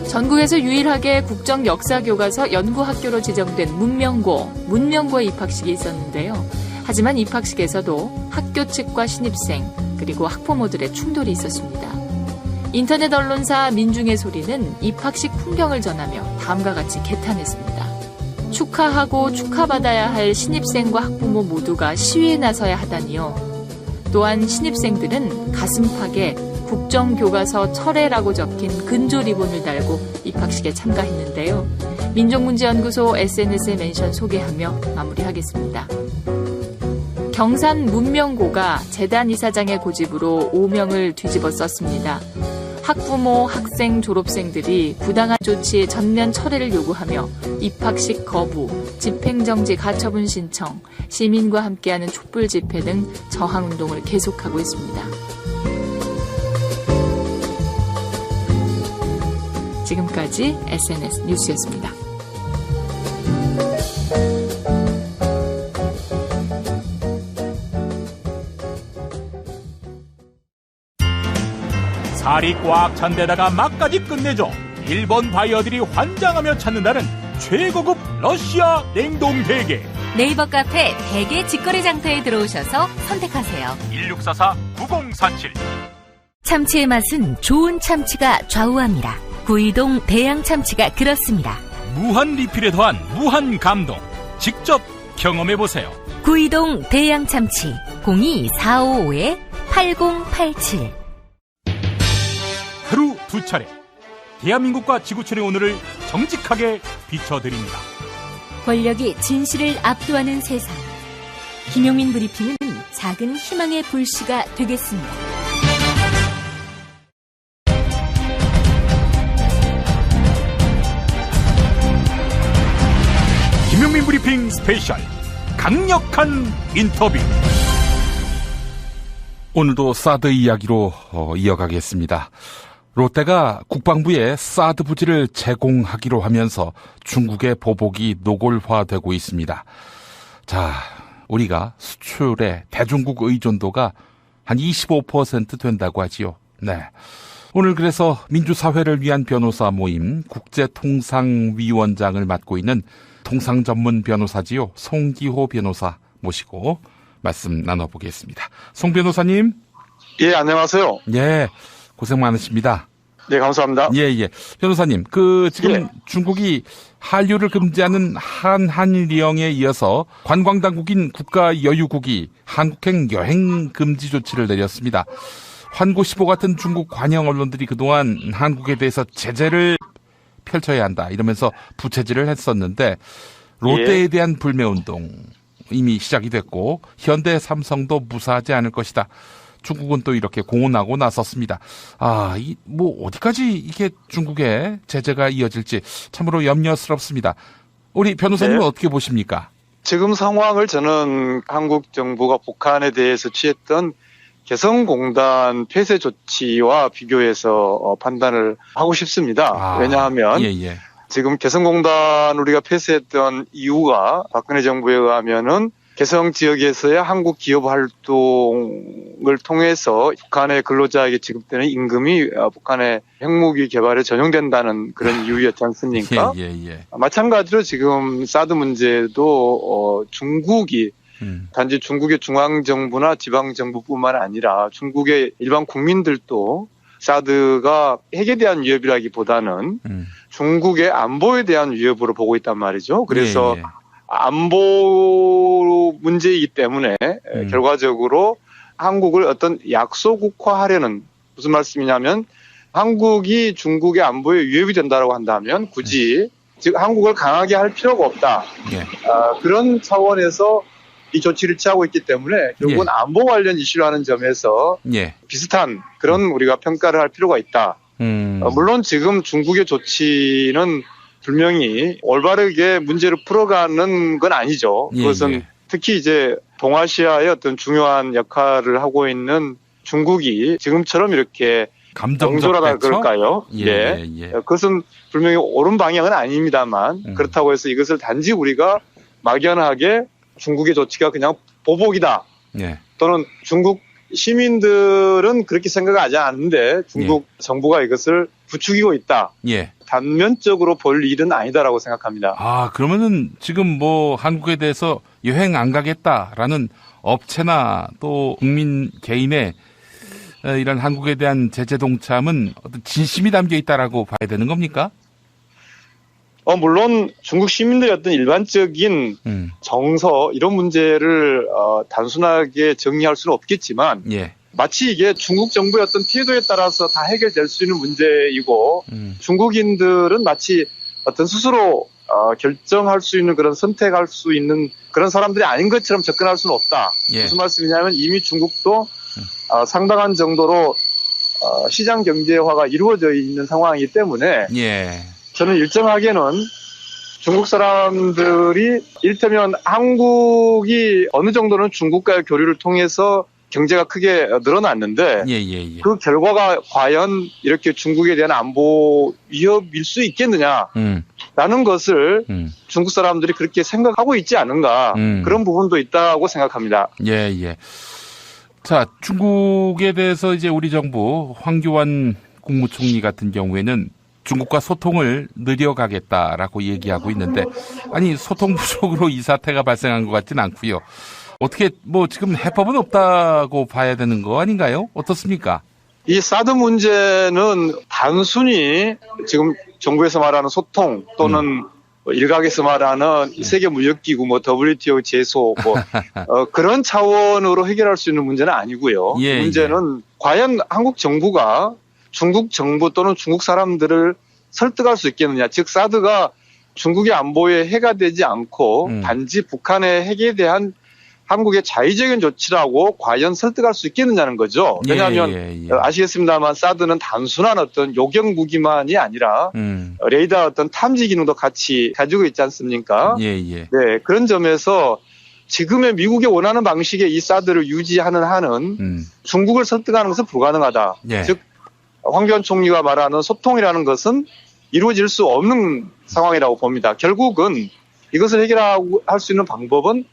전국에서 유일하게 국정역사교과서 연구학교로 지정된 문명고에 입학식이 있었는데요. 하지만 입학식에서도 학교 측과 신입생 그리고 학부모들의 충돌이 있었습니다. 인터넷 언론사 민중의 소리는 입학식 풍경을 전하며 다음과 같이 개탄했습니다. 축하하고 축하받아야 할 신입생과 학부모 모두가 시위에 나서야 하다니요. 또한 신입생들은 가슴팍에 국정교과서 철회라고 적힌 근조 리본을 달고 입학식에 참가했는데요. 민족문제연구소 SNS에 멘션 소개하며 마무리하겠습니다. 경산 문명고가 재단 이사장의 고집으로 오명을 뒤집어 썼습니다. 학부모, 학생, 졸업생들이 부당한 조치의 전면 철회를 요구하며 입학식 거부, 집행정지 가처분 신청, 시민과 함께하는 촛불 집회 등 저항운동을 계속하고 있습니다. 지금까지 SNS 뉴스였습니다. 살이 꽉 찬 데다가 맛까지 끝내줘. 일본 바이어들이 환장하며 찾는다는 최고급 러시아 냉동 대게. 네이버 카페 대게 직거래 장터에 들어오셔서 선택하세요. 1644-9047. 참치의 맛은 좋은 참치가 좌우합니다. 구이동 대양 참치가 그렇습니다. 무한 리필에 더한 무한 감동. 직접 경험해보세요. 구이동 대양 참치 02-455-8087. 하루 두 차례 대한민국과 지구촌의 오늘을 정직하게 비춰드립니다. 권력이 진실을 압도하는 세상. 김용민 브리핑은 작은 희망의 불씨가 되겠습니다. 김용민 브리핑 스페셜 강력한 인터뷰. 오늘도 사드 이야기로 이어가겠습니다. 롯데가 국방부에 사드 부지를 제공하기로 하면서 중국의 보복이 노골화되고 있습니다. 자, 우리가 수출의 대중국 의존도가 한 25% 된다고 하지요. 네. 오늘 그래서 민주사회를 위한 변호사 모임 국제통상위원장을 맡고 있는 통상 전문 변호사지요. 송기호 변호사 모시고 말씀 나눠보겠습니다. 송 변호사님. 예, 안녕하세요. 예, 고생 많으십니다. 네, 감사합니다. 예, 예. 변호사님, 지금 중국이 한류를 금지하는 한한리령에 이어서 관광당국인 국가여유국이 한국행 여행 금지 조치를 내렸습니다. 환고시보 같은 중국 관영 언론들이 그동안 한국에 대해서 제재를 펼쳐야 한다 이러면서 부채질을 했었는데 롯데에 대한 불매운동 이미 시작이 됐고 현대 삼성도 무사하지 않을 것이다. 중국은 또 이렇게 공언하고 나섰습니다. 어디까지 이게 중국의 제재가 이어질지 참으로 염려스럽습니다. 우리 변호사님은 어떻게 보십니까? 지금 상황을 저는 한국 정부가 북한에 대해서 취했던 개성공단 폐쇄 조치와 비교해서 판단을 하고 싶습니다. 왜냐하면 지금 개성공단 우리가 폐쇄했던 이유가 박근혜 정부에 의하면은 개성 지역에서의 한국 기업 활동을 통해서 북한의 근로자에게 지급되는 임금이 북한의 핵무기 개발에 전용된다는 그런 이유였지 않습니까? 마찬가지로 지금 사드 문제도 중국이 단지 중국의 중앙정부나 지방정부뿐만 아니라 중국의 일반 국민들도 사드가 핵에 대한 위협이라기보다는 중국의 안보에 대한 위협으로 보고 있단 말이죠. 그래서 안보 문제이기 때문에 결과적으로 한국을 어떤 약소국화하려는 무슨 말씀이냐면 한국이 중국의 안보에 위협이 된다고 한다면 굳이 즉 한국을 강하게 할 필요가 없다. 그런 차원에서 이 조치를 취하고 있기 때문에 결국은 안보 관련 이슈를 하는 점에서 비슷한 그런 우리가 평가를 할 필요가 있다. 물론 지금 중국의 조치는 분명히 올바르게 문제를 풀어가는 건 아니죠. 그것은 특히 이제 동아시아의 어떤 중요한 역할을 하고 있는 중국이 지금처럼 이렇게 공존하다 그럴까요? 그것은 분명히 옳은 방향은 아닙니다만 그렇다고 해서 이것을 단지 우리가 막연하게 중국의 조치가 그냥 보복이다. 또는 중국 시민들은 그렇게 생각하지 않는데 중국 정부가 이것을 부추기고 있다. 단면적으로 볼 일은 아니다라고 생각합니다. 그러면은 지금 한국에 대해서 여행 안 가겠다라는 업체나 또 국민 개인의 이런 한국에 대한 제재 동참은 어떤 진심이 담겨 있다라고 봐야 되는 겁니까? 물론 중국 시민들의 어떤 일반적인 정서 이런 문제를 단순하게 정리할 수는 없겠지만 마치 이게 중국 정부의 어떤 태도에 따라서 다 해결될 수 있는 문제이고 중국인들은 마치 어떤 스스로 결정할 수 있는 그런 선택할 수 있는 그런 사람들이 아닌 것처럼 접근할 수는 없다. 무슨 말씀이냐면 이미 중국도 상당한 정도로 시장 경제화가 이루어져 있는 상황이기 때문에 저는 일정하게는 중국 사람들이 이를테면 한국이 어느 정도는 중국과의 교류를 통해서 경제가 크게 늘어났는데 그 결과가 과연 이렇게 중국에 대한 안보 위협일 수 있겠느냐라는 것을 중국 사람들이 그렇게 생각하고 있지 않은가 그런 부분도 있다고 생각합니다. 자, 중국에 대해서 이제 우리 정부 황교안 국무총리 같은 경우에는 중국과 소통을 늘려가겠다라고 얘기하고 있는데 소통 부족으로 이 사태가 발생한 것 같지는 않고요. 어떻게 지금 해법은 없다고 봐야 되는 거 아닌가요? 어떻습니까? 이 사드 문제는 단순히 지금 정부에서 말하는 소통 또는 일각에서 말하는 세계무역기구 WTO 제소 그런 차원으로 해결할 수 있는 문제는 아니고요. 문제는 과연 한국 정부가 중국 정부 또는 중국 사람들을 설득할 수 있겠느냐. 즉 사드가 중국의 안보에 해가 되지 않고 단지 북한의 핵에 대한 한국의 자의적인 조치라고 과연 설득할 수 있겠느냐는 거죠. 왜냐하면 아시겠습니다만 사드는 단순한 어떤 요격 무기만이 아니라 레이더 어떤 탐지 기능도 같이 가지고 있지 않습니까? 그런 점에서 지금의 미국이 원하는 방식의 이 사드를 유지하는 한은 중국을 설득하는 것은 불가능하다. 즉 황교안 총리가 말하는 소통이라는 것은 이루어질 수 없는 상황이라고 봅니다. 결국은 이것을 해결할 수 있는 방법은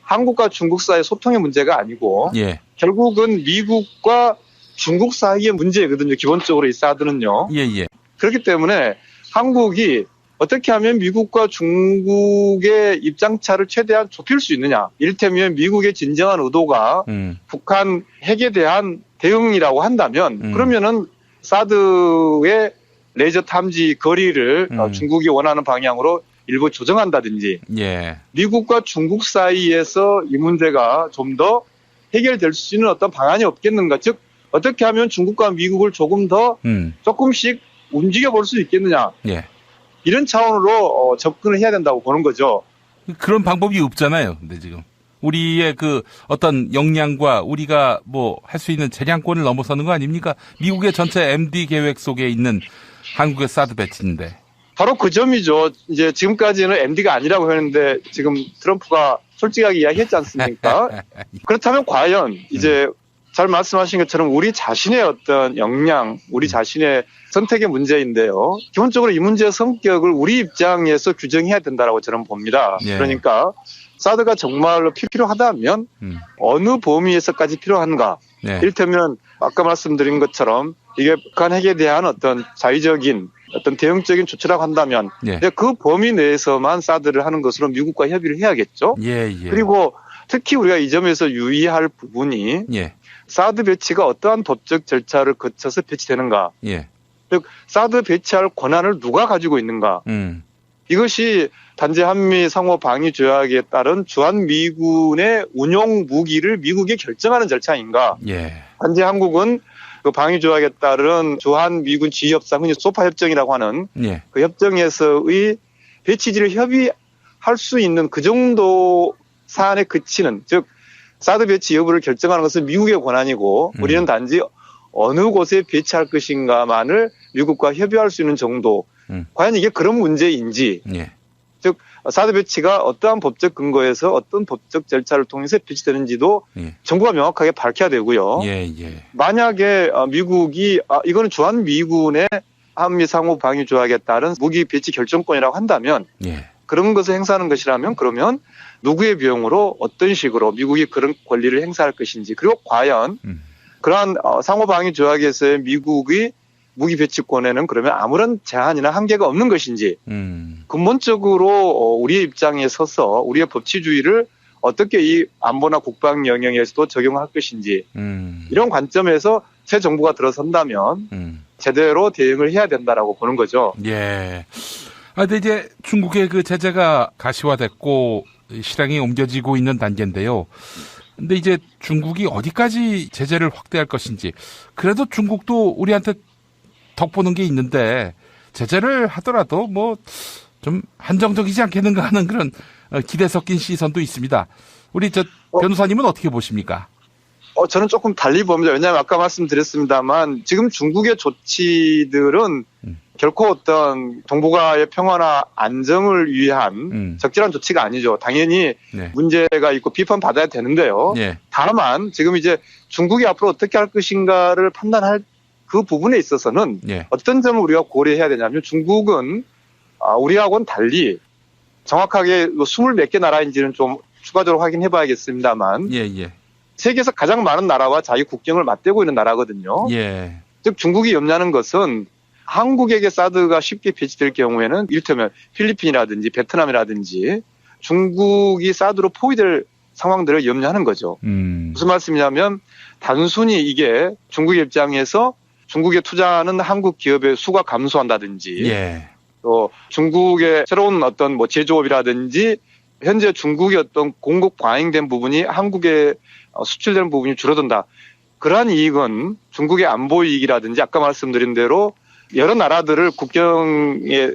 한국과 중국 사이의 소통의 문제가 아니고 결국은 미국과 중국 사이의 문제거든요. 기본적으로 이 사드는요. 그렇기 때문에 한국이 어떻게 하면 미국과 중국의 입장차를 최대한 좁힐 수 있느냐. 이를테면 미국의 진정한 의도가 북한 핵에 대한 대응이라고 한다면 그러면은 사드의 레이저 탐지 거리를 중국이 원하는 방향으로 일부 조정한다든지 예. 미국과 중국 사이에서 이 문제가 좀 더 해결될 수 있는 어떤 방안이 없겠는가. 즉 어떻게 하면 중국과 미국을 조금 더 조금씩 움직여 볼 수 있겠느냐. 예. 이런 차원으로 접근을 해야 된다고 보는 거죠. 그런 방법이 없잖아요. 근데 지금 우리의 그 어떤 역량과 우리가 뭐 할 수 있는 재량권을 넘어서는 거 아닙니까? 미국의 전체 MD 계획 속에 있는 한국의 사드 배치인데. 바로 그 점이죠. 이제 지금까지는 MD가 아니라고 했는데 지금 트럼프가 솔직하게 이야기했지 않습니까? 그렇다면 과연 이제 잘 말씀하신 것처럼 우리 자신의 어떤 역량, 우리 자신의 선택의 문제인데요. 기본적으로 이 문제의 성격을 우리 입장에서 규정해야 된다고 저는 봅니다. 예. 그러니까 사드가 정말로 필요하다면 어느 범위에서까지 필요한가? 네. 이를테면 아까 말씀드린 것처럼 이게 북한 핵에 대한 어떤 자의적인 어떤 대응적인 조치라고 한다면 예. 그 범위 내에서만 사드를 하는 것으로 미국과 협의를 해야겠죠. 예. 그리고 특히 우리가 이 점에서 유의할 부분이 예. 사드 배치가 어떠한 법적 절차를 거쳐서 배치되는가. 예. 즉 사드 배치할 권한을 누가 가지고 있는가. 이것이 단지 한미 상호 방위 조약에 따른 주한미군의 운용 무기를 미국이 결정하는 절차인가. 예. 단지 한국은 그 방위 조약에 따른 주한미군 지휘 협상, 흔히 소파 협정이라고 하는 예. 그 협정에서의 배치지를 협의할 수 있는 그 정도 사안에 그치는, 즉 사드 배치 여부를 결정하는 것은 미국의 권한이고 우리는 단지 어느 곳에 배치할 것인가만을 미국과 협의할 수 있는 정도. 과연 이게 그런 문제인지. 예. 즉 사드 배치가 어떠한 법적 근거에서 어떤 법적 절차를 통해서 배치되는지도 정부가 명확하게 밝혀야 되고요. 예. 만약에 미국이 이거는 주한미군의 한미 상호 방위 조약에 따른 무기 배치 결정권이라고 한다면 그런 것을 행사하는 것이라면 그러면 누구의 비용으로 어떤 식으로 미국이 그런 권리를 행사할 것인지, 그리고 과연 그러한 상호 방위 조약에서의 미국의 무기 배치권에는 그러면 아무런 제한이나 한계가 없는 것인지, 근본적으로 우리의 입장에 서서 우리의 법치주의를 어떻게 이 안보나 국방 영역에서도 적용할 것인지, 이런 관점에서 새 정부가 들어선다면 제대로 대응을 해야 된다라고 보는 거죠. 예. 근데 이제 중국의 그 제재가 가시화됐고 실행이 옮겨지고 있는 단계인데요. 근데 이제 중국이 어디까지 제재를 확대할 것인지, 그래도 중국도 우리한테 덕보는 게 있는데 제재를 하더라도 뭐 좀 한정적이지 않겠는가 하는 그런 기대 섞인 시선도 있습니다. 우리 변호사님은 어떻게 보십니까? 저는 조금 달리 봅니다. 왜냐하면 아까 말씀드렸습니다만 지금 중국의 조치들은 결코 어떤 동북아의 평화나 안정을 위한 적절한 조치가 아니죠. 당연히 문제가 있고 비판받아야 되는데요. 다만 지금 이제 중국이 앞으로 어떻게 할 것인가를 판단할 그 부분에 있어서는 어떤 점을 우리가 고려해야 되냐면, 중국은 우리하고는 달리 정확하게 20몇 개 나라인지는 좀 추가적으로 확인해 봐야겠습니다만 세계에서 가장 많은 나라와 자기 국경을 맞대고 있는 나라거든요. 즉 중국이 염려하는 것은 한국에게 사드가 쉽게 배치될 경우에는 이를테면 필리핀이라든지 베트남이라든지 중국이 사드로 포위될 상황들을 염려하는 거죠. 무슨 말씀이냐면 단순히 이게 중국의 입장에서 중국에 투자하는 한국 기업의 수가 감소한다든지 또 중국의 새로운 어떤 뭐 제조업이라든지 현재 중국의 어떤 공급 과잉된 부분이 한국에 수출되는 부분이 줄어든다. 그러한 이익은 중국의 안보 이익이라든지 아까 말씀드린 대로 여러 나라들을 국경에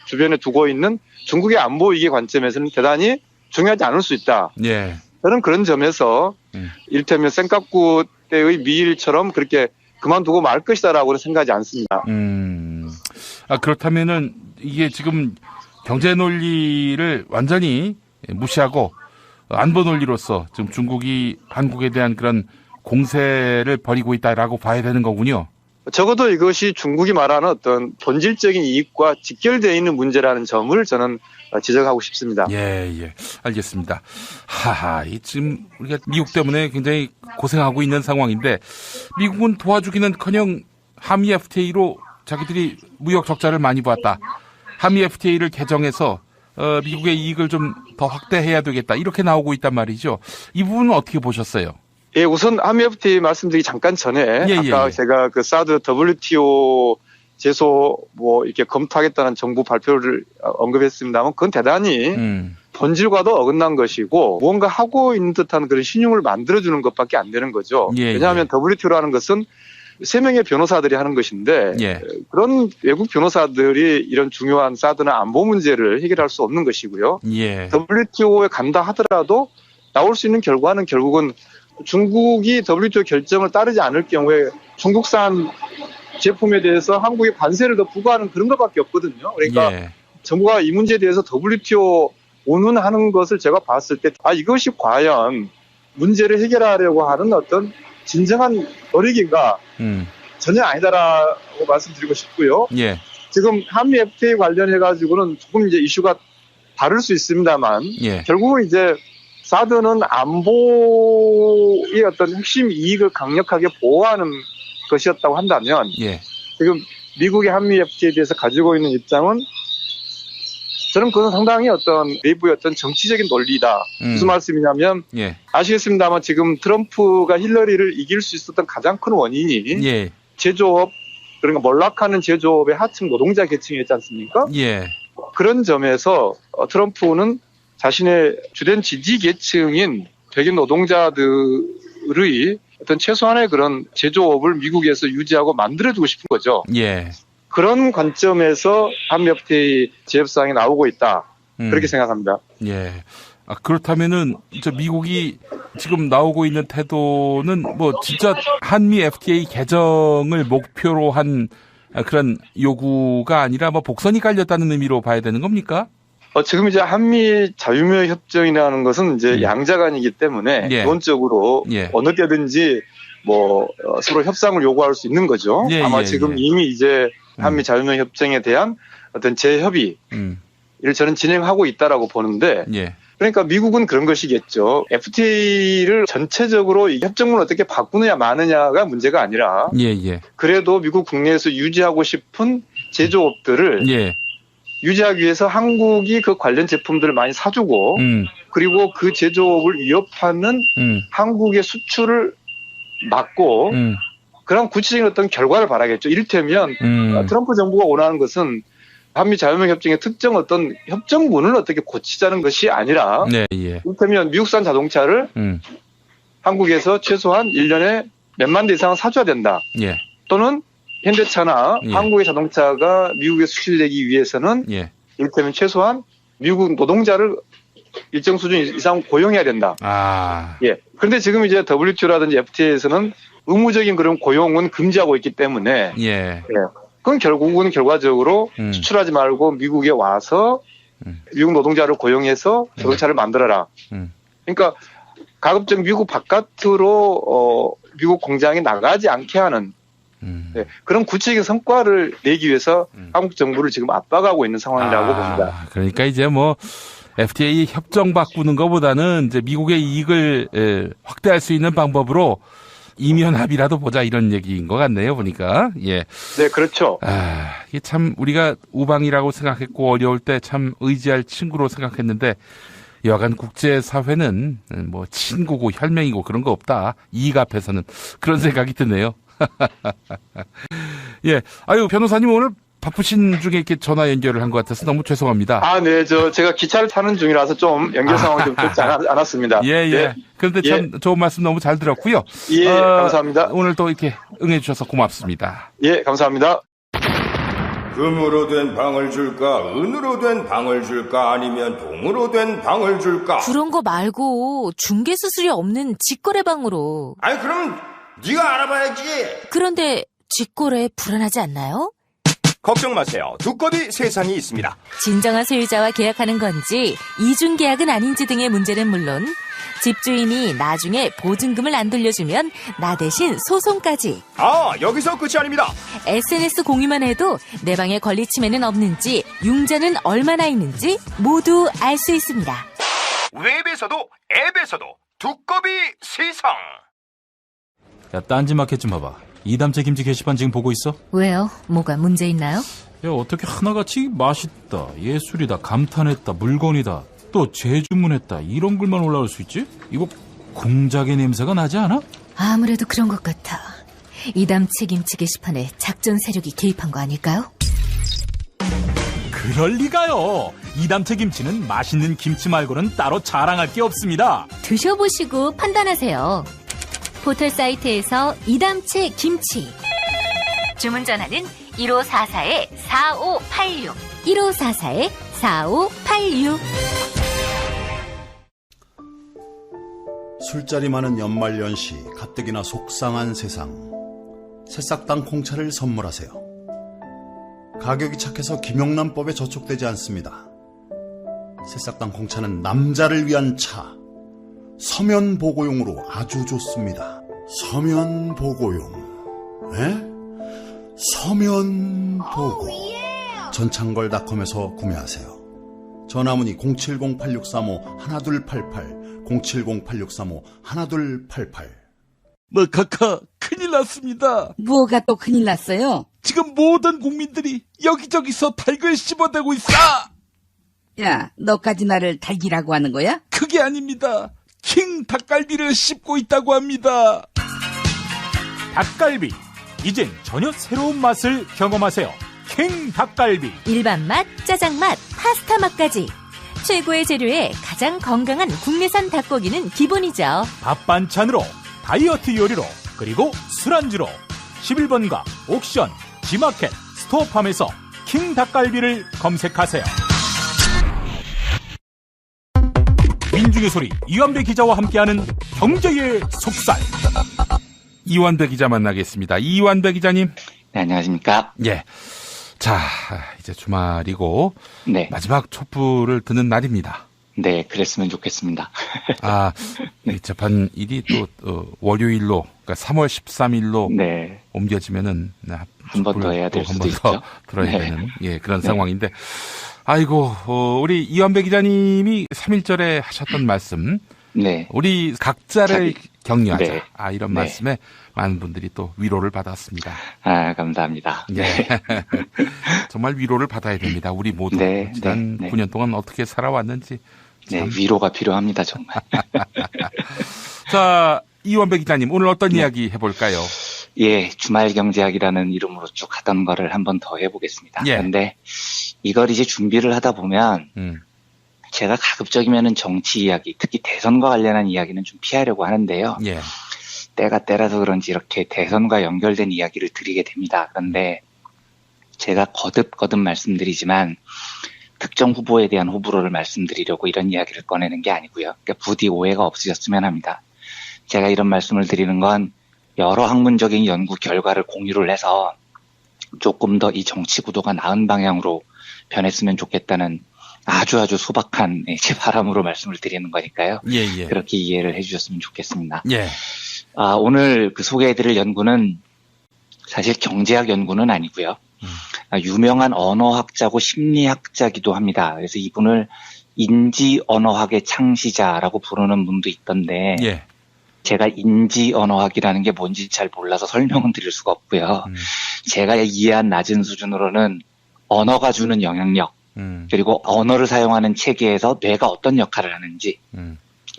주변에 두고 있는 중국의 안보 이익의 관점에서는 대단히 중요하지 않을 수 있다. 저는 그런 점에서 이를테면 센카쿠 때의 미일처럼 그렇게 그만두고 말 것이다라고는 생각하지 않습니다. 그렇다면은 이게 지금 경제 논리를 완전히 무시하고 안보 논리로서 지금 중국이 한국에 대한 그런 공세를 벌이고 있다라고 봐야 되는 거군요. 적어도 이것이 중국이 말하는 어떤 본질적인 이익과 직결되어 있는 문제라는 점을 저는 지적하고 싶습니다. 알겠습니다. 지금 우리가 미국 때문에 굉장히 고생하고 있는 상황인데 미국은 도와주기는커녕 한미 FTA로 자기들이 무역 적자를 많이 보았다. 한미 FTA를 개정해서 미국의 이익을 좀 더 확대해야 되겠다. 이렇게 나오고 있단 말이죠. 이 부분은 어떻게 보셨어요? 예, 우선 한미 FTA 말씀드리기 잠깐 전에 아까 제가 그 사드 WTO 제소 뭐 이렇게 검토하겠다는 정부 발표를 언급했습니다만 그건 대단히 본질과도 어긋난 것이고 무언가 하고 있는 듯한 그런 신용을 만들어주는 것밖에 안 되는 거죠. 왜냐하면 WTO라는 것은 3명의 변호사들이 하는 것인데 그런 외국 변호사들이 이런 중요한 사드나 안보 문제를 해결할 수 없는 것이고요. WTO에 간다 하더라도 나올 수 있는 결과는 결국은 중국이 WTO 결정을 따르지 않을 경우에 중국산 제품에 대해서 한국에 관세를 더 부과하는 그런 것밖에 없거든요. 그러니까 정부가 이 문제에 대해서 WTO 운운하는 것을 제가 봤을 때 이것이 과연 문제를 해결하려고 하는 어떤 진정한 노력인가 전혀 아니다라고 말씀드리고 싶고요. 지금 한미 FTA 관련해가지고는 조금 이제 이슈가 다를 수 있습니다만 결국은 이제 사드는 안보의 어떤 핵심 이익을 강력하게 보호하는 것이었다고 한다면 지금 미국의 한미 FTA에 대해서 가지고 있는 입장은 저는 그건 상당히 어떤 내부의 어떤 정치적인 논리다. 무슨 말씀이냐면 아시겠습니다만 지금 트럼프가 힐러리를 이길 수 있었던 가장 큰 원인이 제조업 그러니까 몰락하는 제조업의 하층 노동자 계층이었지 않습니까? 그런 점에서 트럼프는 자신의 주된 지지 계층인 백인 노동자들의 어떤 최소한의 그런 제조업을 미국에서 유지하고 만들어주고 싶은 거죠. 그런 관점에서 한미 FTA 재협상이 나오고 있다. 그렇게 생각합니다. 그렇다면은 미국이 지금 나오고 있는 태도는 뭐 진짜 한미 FTA 개정을 목표로 한 그런 요구가 아니라 뭐 복선이 깔렸다는 의미로 봐야 되는 겁니까? 지금 이제 한미 자유무역 협정이라는 것은 이제 양자간이기 때문에 기본적으로 어느 때든지 뭐 서로 협상을 요구할 수 있는 거죠. 아마 지금 이미 이제 한미 자유무역 협정에 대한 어떤 재협의를 저는 진행하고 있다라고 보는데 그러니까 미국은 그런 것이겠죠. FTA를 전체적으로 이 협정문을 어떻게 바꾸느냐 마느냐가 문제가 아니라 그래도 미국 국내에서 유지하고 싶은 제조업들을 유지하기 위해서 한국이 그 관련 제품들을 많이 사주고 그리고 그 제조업을 위협하는 한국의 수출을 막고 그런 구체적인 어떤 결과를 바라겠죠. 이를테면 트럼프 정부가 원하는 것은 한미 자유무역 협정의 특정 어떤 협정문을 어떻게 고치자는 것이 아니라 이를테면 미국산 자동차를 한국에서 최소한 1년에 몇만 대 이상은 사줘야 된다. 또는 현대차나 한국의 자동차가 미국에 수출되기 위해서는 이를테면 최소한 미국 노동자를 일정 수준 이상 고용해야 된다. 그런데 지금 이제 WTO라든지 FTA에서는 의무적인 그런 고용은 금지하고 있기 때문에 그건 결국은 결과적으로 수출하지 말고 미국에 와서 미국 노동자를 고용해서 자동차를 만들어라. 그러니까 가급적 미국 바깥으로 미국 공장에 나가지 않게 하는 그런 구체적인 성과를 내기 위해서 한국 정부를 지금 압박하고 있는 상황이라고 봅니다. 그러니까 이제 뭐 FTA 협정 바꾸는 것보다는 이제 미국의 이익을 확대할 수 있는 방법으로 이면 합의라도 보자 이런 얘기인 것 같네요, 보니까. 네, 그렇죠. 이게 참 우리가 우방이라고 생각했고 어려울 때 참 의지할 친구로 생각했는데 여하간 국제사회는 뭐 친구고 혈맹이고 그런 거 없다. 이익 앞에서는 그런 생각이 드네요. 변호사님 오늘 바쁘신 중에 이렇게 전화 연결을 한 것 같아서 너무 죄송합니다. 네, 제가 기차를 타는 중이라서 좀 연결 상황이 좀 좋지 않았습니다. 그런데 참 좋은 말씀 너무 잘 들었고요. 감사합니다. 오늘 또 이렇게 응해주셔서 고맙습니다. 감사합니다. 금으로 된 방을 줄까, 은으로 된 방을 줄까, 아니면 동으로 된 방을 줄까? 그런 거 말고 중개 수수료 없는 직거래 방으로. 그럼 네가 알아봐야지. 그런데 직거래 불안하지 않나요? 걱정 마세요. 두꺼비 세상이 있습니다. 진정한 소유자와 계약하는 건지 이중 계약은 아닌지 등의 문제는 물론 집주인이 나중에 보증금을 안 돌려주면 나 대신 소송까지. 여기서 끝이 아닙니다. SNS 공유만 해도 내 방에 권리 침해는 없는지 융자는 얼마나 있는지 모두 알 수 있습니다. 웹에서도 앱에서도 두꺼비 세상. 야, 딴지마켓 좀 봐봐. 이담채 김치 게시판 지금 보고 있어? 왜요? 뭐가 문제 있나요? 야, 어떻게 하나같이 맛있다, 예술이다, 감탄했다, 물건이다, 또 재주문했다 이런 글만 올라올 수 있지? 이거 공작의 냄새가 나지 않아? 아무래도 그런 것 같아. 이담채 김치 게시판에 작전 세력이 개입한 거 아닐까요? 그럴 리가요. 이담채 김치는 맛있는 김치 말고는 따로 자랑할 게 없습니다. 드셔보시고 판단하세요. 포털 사이트에서 이담채 김치. 주문 전화는 1544-4586. 1544-4586. 술자리 많은 연말연시, 가뜩이나 속상한 세상. 새싹당 콩차를 선물하세요. 가격이 착해서 김영란법에 저촉되지 않습니다. 새싹당 콩차는 남자를 위한 차. 서면보고용으로 아주 좋습니다. 서면보고용. 에? 서면보고. 전창걸닷컴에서 구매하세요. 전화문의 070-8635-1288, 070-8635-1288. 카카, 큰일 났습니다. 뭐가 또 큰일 났어요? 지금 모든 국민들이 여기저기서 닭을 씹어대고 있어. 야, 너까지 나를 닭이라고 하는 거야? 그게 아닙니다. 킹 닭갈비를 씹고 있다고 합니다. 닭갈비, 이젠 전혀 새로운 맛을 경험하세요. 킹 닭갈비. 일반 맛, 짜장 맛, 파스타 맛까지 최고의 재료에 가장 건강한 국내산 닭고기는 기본이죠. 밥 반찬으로, 다이어트 요리로, 그리고 술안주로 11번가 옥션, 지마켓, 스토어팜에서 킹 닭갈비를 검색하세요. 민중의 소리 이완배 기자와 함께하는 경제의 속살. 이완배 기자 만나겠습니다. 이완배 기자님. 네, 안녕하십니까. 예. 자, 이제 주말이고 네. 마지막 촛불을 드는 날입니다. 네, 그랬으면 좋겠습니다. 네. 재판일이 또 월요일로, 그러니까 3월 13일로 네. 옮겨지면은 한 번 더 해야 될 수도 있죠. 들어야 네. 되는 그런 상황인데, 아이고, 우리 이완배 기자님이 3.1절에 하셨던 말씀, 네. 우리 각자를 격려하자. 네. 이런 네. 말씀에 많은 분들이 또 위로를 받았습니다. 감사합니다. 네. 정말 위로를 받아야 됩니다. 우리 모두. 네. 지난 네. 9년 동안 어떻게 살아왔는지. 네, 위로가 필요합니다, 정말. 자, 이완배 기자님, 오늘 어떤 이야기 해볼까요? 예, 주말 경제학이라는 이름으로 쭉 하던 거를 한 번 더 해보겠습니다. 그런데 이걸 이제 준비를 하다 보면 제가 가급적이면은 정치 이야기, 특히 대선과 관련한 이야기는 좀 피하려고 하는데요. 때가 때라서 그런지 이렇게 대선과 연결된 이야기를 드리게 됩니다. 그런데 제가 거듭 말씀드리지만 특정 후보에 대한 호불호를 말씀드리려고 이런 이야기를 꺼내는 게 아니고요. 그러니까 부디 오해가 없으셨으면 합니다. 제가 이런 말씀을 드리는 건 여러 학문적인 연구 결과를 공유를 해서 조금 더 이 정치 구도가 나은 방향으로 변했으면 좋겠다는 아주 소박한 제 바람으로 말씀을 드리는 거니까요. 그렇게 이해를 해주셨으면 좋겠습니다. 오늘 소개해드릴 연구는 사실 경제학 연구는 아니고요. 유명한 언어학자고 심리학자기도 합니다. 그래서 이분을 인지언어학의 창시자라고 부르는 분도 있던데 제가 인지언어학이라는 게 뭔지 잘 몰라서 설명은 드릴 수가 없고요. 제가 이해한 낮은 수준으로는 언어가 주는 영향력 그리고 언어를 사용하는 체계에서 뇌가 어떤 역할을 하는지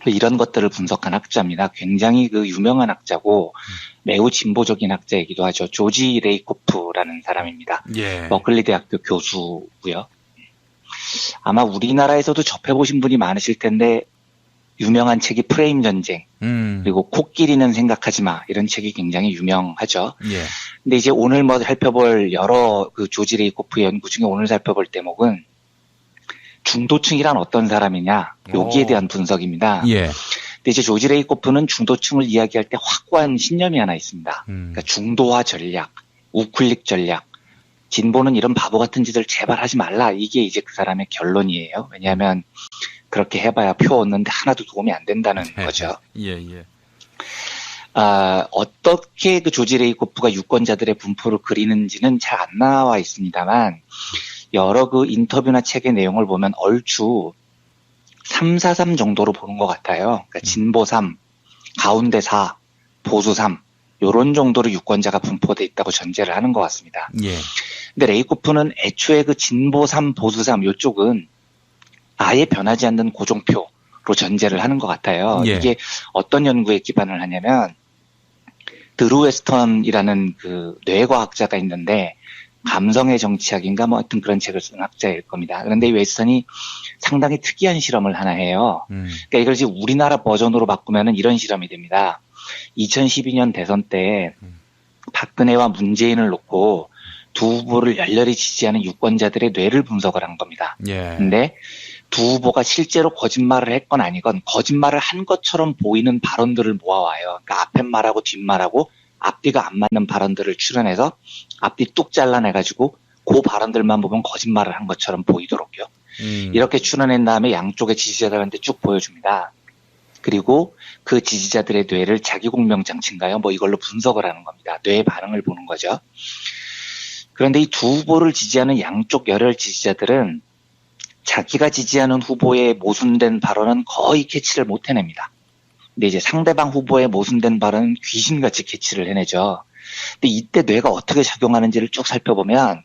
이런 것들을 분석한 학자입니다. 굉장히 유명한 학자고 매우 진보적인 학자이기도 하죠. 조지 레이코프라는 사람입니다. 버클리 대학교 교수고요. 아마 우리나라에서도 접해보신 분이 많으실 텐데 유명한 책이 프레임 전쟁 그리고 코끼리는 생각하지 마 이런 책이 굉장히 유명하죠. 근데 이제 오늘 살펴볼 여러 조지 레이코프 연구 중에 오늘 살펴볼 대목은 중도층이란 어떤 사람이냐 여기에 대한 분석입니다. 근데 이제 조지 레이코프는 중도층을 이야기할 때 확고한 신념이 하나 있습니다. 그러니까 중도화 전략, 우클릭 전략, 진보는 이런 바보 같은 짓을 제발 하지 말라. 이게 이제 그 사람의 결론이에요. 왜냐하면 그렇게 해봐야 표 얻는데 하나도 도움이 안 된다는 거죠. 어떻게 조지 레이코프가 유권자들의 분포를 그리는지는 잘 안 나와 있습니다만 여러 인터뷰나 책의 내용을 보면 얼추 3-4-3 정도로 보는 것 같아요. 그러니까 진보 3, 가운데 4, 보수 3 요런 정도로 유권자가 분포돼 있다고 전제를 하는 것 같습니다. 근데 레이코프는 애초에 진보 3, 보수 3 요쪽은 아예 변하지 않는 고정표로 전제를 하는 것 같아요. 예. 이게 어떤 연구에 기반을 하냐면 드루 웨스턴이라는 그 뇌과학자가 있는데 감성의 정치학인가 뭐 하여튼 그런 책을 쓴 학자일 겁니다. 그런데 이 웨스턴이 상당히 특이한 실험을 하나 해요. 그러니까 이걸 이제 우리나라 버전으로 바꾸면은 이런 실험이 됩니다. 2012년 대선 때 박근혜와 문재인을 놓고 두 후보를 열렬히 지지하는 유권자들의 뇌를 분석을 한 겁니다. 예. 근데 두 후보가 실제로 거짓말을 했건 아니건 거짓말을 한 것처럼 보이는 발언들을 모아와요. 그러니까 앞에 말하고 뒷말하고 앞뒤가 안 맞는 발언들을 추려내서 앞뒤 뚝 잘라내가지고 그 발언들만 보면 거짓말을 한 것처럼 보이도록요. 이렇게 추려낸 다음에 양쪽의 지지자들한테 쭉 보여줍니다. 그리고 그 지지자들의 뇌를 자기공명장치인가요? 뭐 이걸로 분석을 하는 겁니다. 뇌의 반응을 보는 거죠. 그런데 이 두 후보를 지지하는 양쪽 열혈 지지자들은 자기가 지지하는 후보의 모순된 발언은 거의 캐치를 못 해냅니다. 근데 이제 상대방 후보의 모순된 발언은 귀신같이 캐치를 해내죠. 근데 이때 뇌가 어떻게 작용하는지를 쭉 살펴보면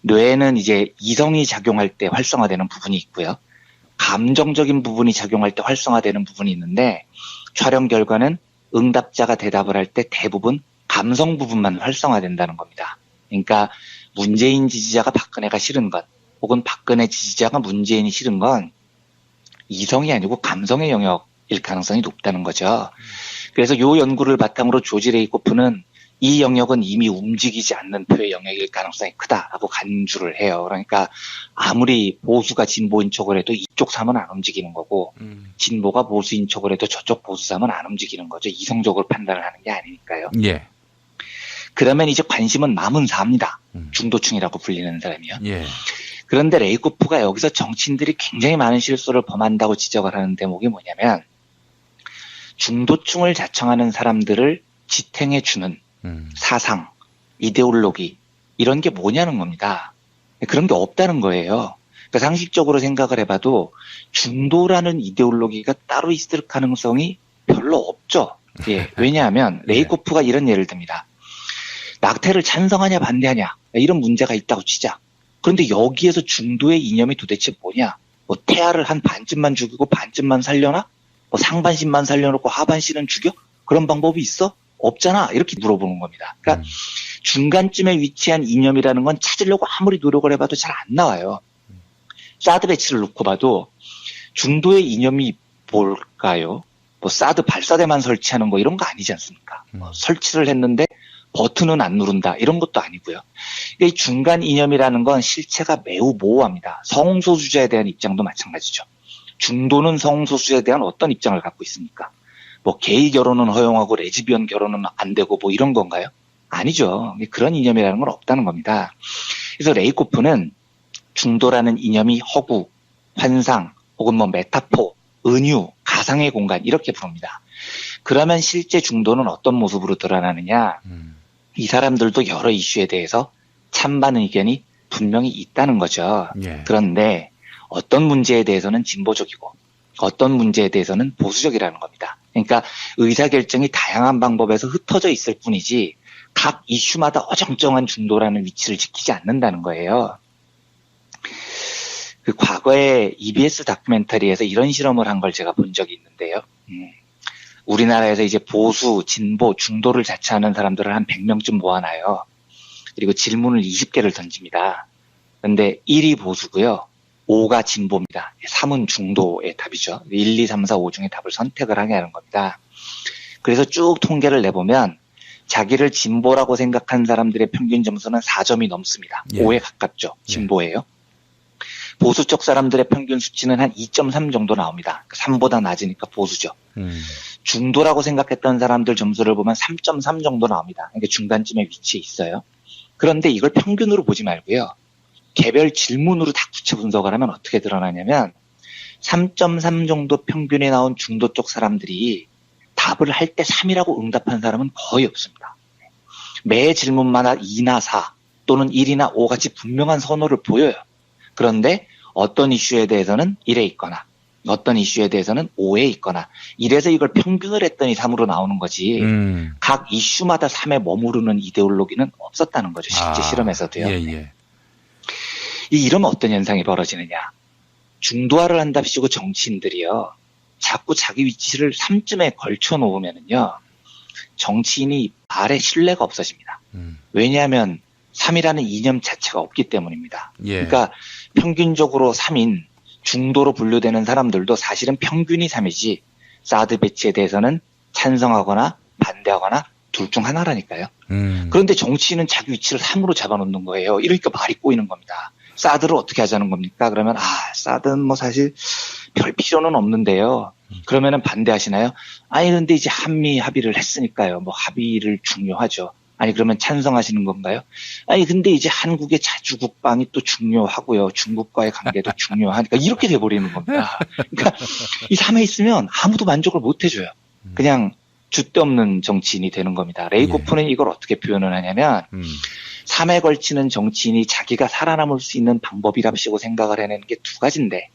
뇌에는 이제 이성이 작용할 때 활성화되는 부분이 있고요. 감정적인 부분이 작용할 때 활성화되는 부분이 있는데 촬영 결과는 응답자가 대답을 할 때 대부분 감성 부분만 활성화된다는 겁니다. 그러니까 문재인 지지자가 박근혜가 싫은 것 혹은 박근혜 지지자가 문재인이 싫은 건 이성이 아니고 감성의 영역일 가능성이 높다는 거죠. 그래서 이 연구를 바탕으로 조지 레이코프는 이 영역은 이미 움직이지 않는 표의 영역일 가능성이 크다라고 간주를 해요. 그러니까 아무리 보수가 진보인 척을 해도 이쪽 삶은 안 움직이는 거고 진보가 보수인 척을 해도 저쪽 보수 삶은 안 움직이는 거죠. 이성적으로 판단을 하는 게 아니니까요. 예. 그러면 이제 관심은 마문사입니다. 중도층이라고 불리는 사람이요. 예. 그런데 레이코프가 여기서 정치인들이 굉장히 많은 실수를 범한다고 지적을 하는 대목이 뭐냐면 중도층을 자청하는 사람들을 지탱해주는 사상, 이데올로기 이런 게 뭐냐는 겁니다. 그런 게 없다는 거예요. 그러니까 상식적으로 생각을 해봐도 중도라는 이데올로기가 따로 있을 가능성이 별로 없죠. 예, 왜냐하면 레이코프가 이런 예를 듭니다. 낙태를 찬성하냐 반대하냐 이런 문제가 있다고 치자. 그런데 여기에서 중도의 이념이 도대체 뭐냐? 뭐 태아를 한 반쯤만 죽이고 반쯤만 살려나? 뭐 상반신만 살려놓고 하반신은 죽여? 그런 방법이 있어? 없잖아. 이렇게 물어보는 겁니다. 그러니까 중간쯤에 위치한 이념이라는 건 찾으려고 아무리 노력을 해봐도 잘 안 나와요. 사드 배치를 놓고 봐도 중도의 이념이 뭘까요? 뭐 사드 발사대만 설치하는 거 이런 거 아니지 않습니까? 뭐 설치를 했는데 버튼은 안 누른다 이런 것도 아니고요. 이 중간 이념이라는 건 실체가 매우 모호합니다. 성소수자에 대한 입장도 마찬가지죠. 중도는 성소수자에 대한 어떤 입장을 갖고 있습니까? 뭐 게이 결혼은 허용하고 레즈비언 결혼은 안 되고 뭐 이런 건가요? 아니죠. 그런 이념이라는 건 없다는 겁니다. 그래서 레이코프는 중도라는 이념이 허구, 환상, 혹은 뭐 메타포, 은유, 가상의 공간 이렇게 부릅니다. 그러면 실제 중도는 어떤 모습으로 드러나느냐? 이 사람들도 여러 이슈에 대해서 찬반 의견이 분명히 있다는 거죠. 예. 그런데 어떤 문제에 대해서는 진보적이고 어떤 문제에 대해서는 보수적이라는 겁니다. 그러니까 의사결정이 다양한 방법에서 흩어져 있을 뿐이지 각 이슈마다 어정쩡한 중도라는 위치를 지키지 않는다는 거예요. 그 과거에 EBS 다큐멘터리에서 이런 실험을 한 걸 제가 본 적이 있는데요. 우리나라에서 이제 보수, 진보, 중도를 자처하는 사람들을 한 100명쯤 모아놔요. 그리고 질문을 20개를 던집니다. 그런데 1이 보수고요. 5가 진보입니다. 3은 중도의 답이죠. 1, 2, 3, 4, 5 중에 답을 선택을 하게 하는 겁니다. 그래서 쭉 통계를 내보면 자기를 진보라고 생각한 사람들의 평균 점수는 4점이 넘습니다. 예. 5에 가깝죠. 진보예요. 보수 쪽 사람들의 평균 수치는 한 2.3 정도 나옵니다. 3보다 낮으니까 보수죠. 중도라고 생각했던 사람들 점수를 보면 3.3 정도 나옵니다. 그러니까 중간쯤에 위치해 있어요. 그런데 이걸 평균으로 보지 말고요. 개별 질문으로 다 구체 분석을 하면 어떻게 드러나냐면 3.3 정도 평균에 나온 중도 쪽 사람들이 답을 할 때 3이라고 응답한 사람은 거의 없습니다. 매 질문마다 2나 4 또는 1이나 5 같이 분명한 선호를 보여요. 그런데 어떤 이슈에 대해서는 1에 있거나 어떤 이슈에 대해서는 5에 있거나 이래서 이걸 평균을 했더니 3으로 나오는 거지 각 이슈마다 3에 머무르는 이데올로기는 없었다는 거죠. 실제 실험에서도요. 예. 이러면 어떤 현상이 벌어지느냐. 중도화를 한답시고 정치인들이요. 자꾸 자기 위치를 3쯤에 걸쳐 놓으면은요, 정치인이 말에 신뢰가 없어집니다. 왜냐하면 3이라는 이념 자체가 없기 때문입니다. 예. 그러니까 평균적으로 3인 중도로 분류되는 사람들도 사실은 평균이 3이지 사드 배치에 대해서는 찬성하거나 반대하거나 둘 중 하나라니까요. 그런데 정치인은 자기 위치를 3으로 잡아놓는 거예요. 이러니까 말이 꼬이는 겁니다. 사드를 어떻게 하자는 겁니까? 그러면 사드는 뭐 사실 별 필요는 없는데요. 그러면은 반대하시나요? 아니 근데 이제 한미 합의를 했으니까요. 뭐 합의를 중요하죠. 아니 그러면 찬성하시는 건가요? 아니 근데 이제 한국의 자주 국방이 또 중요하고요. 중국과의 관계도 중요하니까 이렇게 돼버리는 겁니다. 그러니까 이 3에 있으면 아무도 만족을 못 해줘요. 그냥 줏대 없는 정치인이 되는 겁니다. 레이코프는 이걸 어떻게 표현을 하냐면 3에 걸치는 정치인이 자기가 살아남을 수 있는 방법이랍시고 생각을 해내는 게 두 가지인데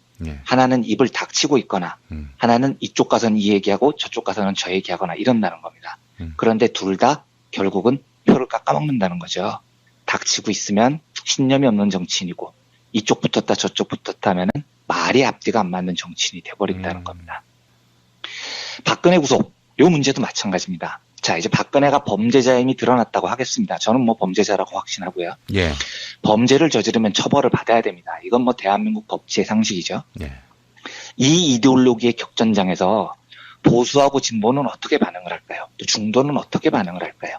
하나는 입을 닥치고 있거나 하나는 이쪽 가서는 이 얘기하고 저쪽 가서는 저 얘기하거나 이런다는 겁니다. 그런데 둘 다 결국은 표를 깎아먹는다는 거죠. 닥치고 있으면 신념이 없는 정치인이고 이쪽 붙었다 저쪽 붙었다 하면은 말이 앞뒤가 안 맞는 정치인이 돼버린다는 겁니다. 박근혜 구속, 요 문제도 마찬가지입니다. 자, 이제 박근혜가 범죄자임이 드러났다고 하겠습니다. 저는 뭐 범죄자라고 확신하고요. 예. 범죄를 저지르면 처벌을 받아야 됩니다. 이건 뭐 대한민국 법치의 상식이죠. 예. 이 이데올로기의 격전장에서 보수하고 진보는 어떻게 반응을 할까요? 또 중도는 어떻게 반응을 할까요?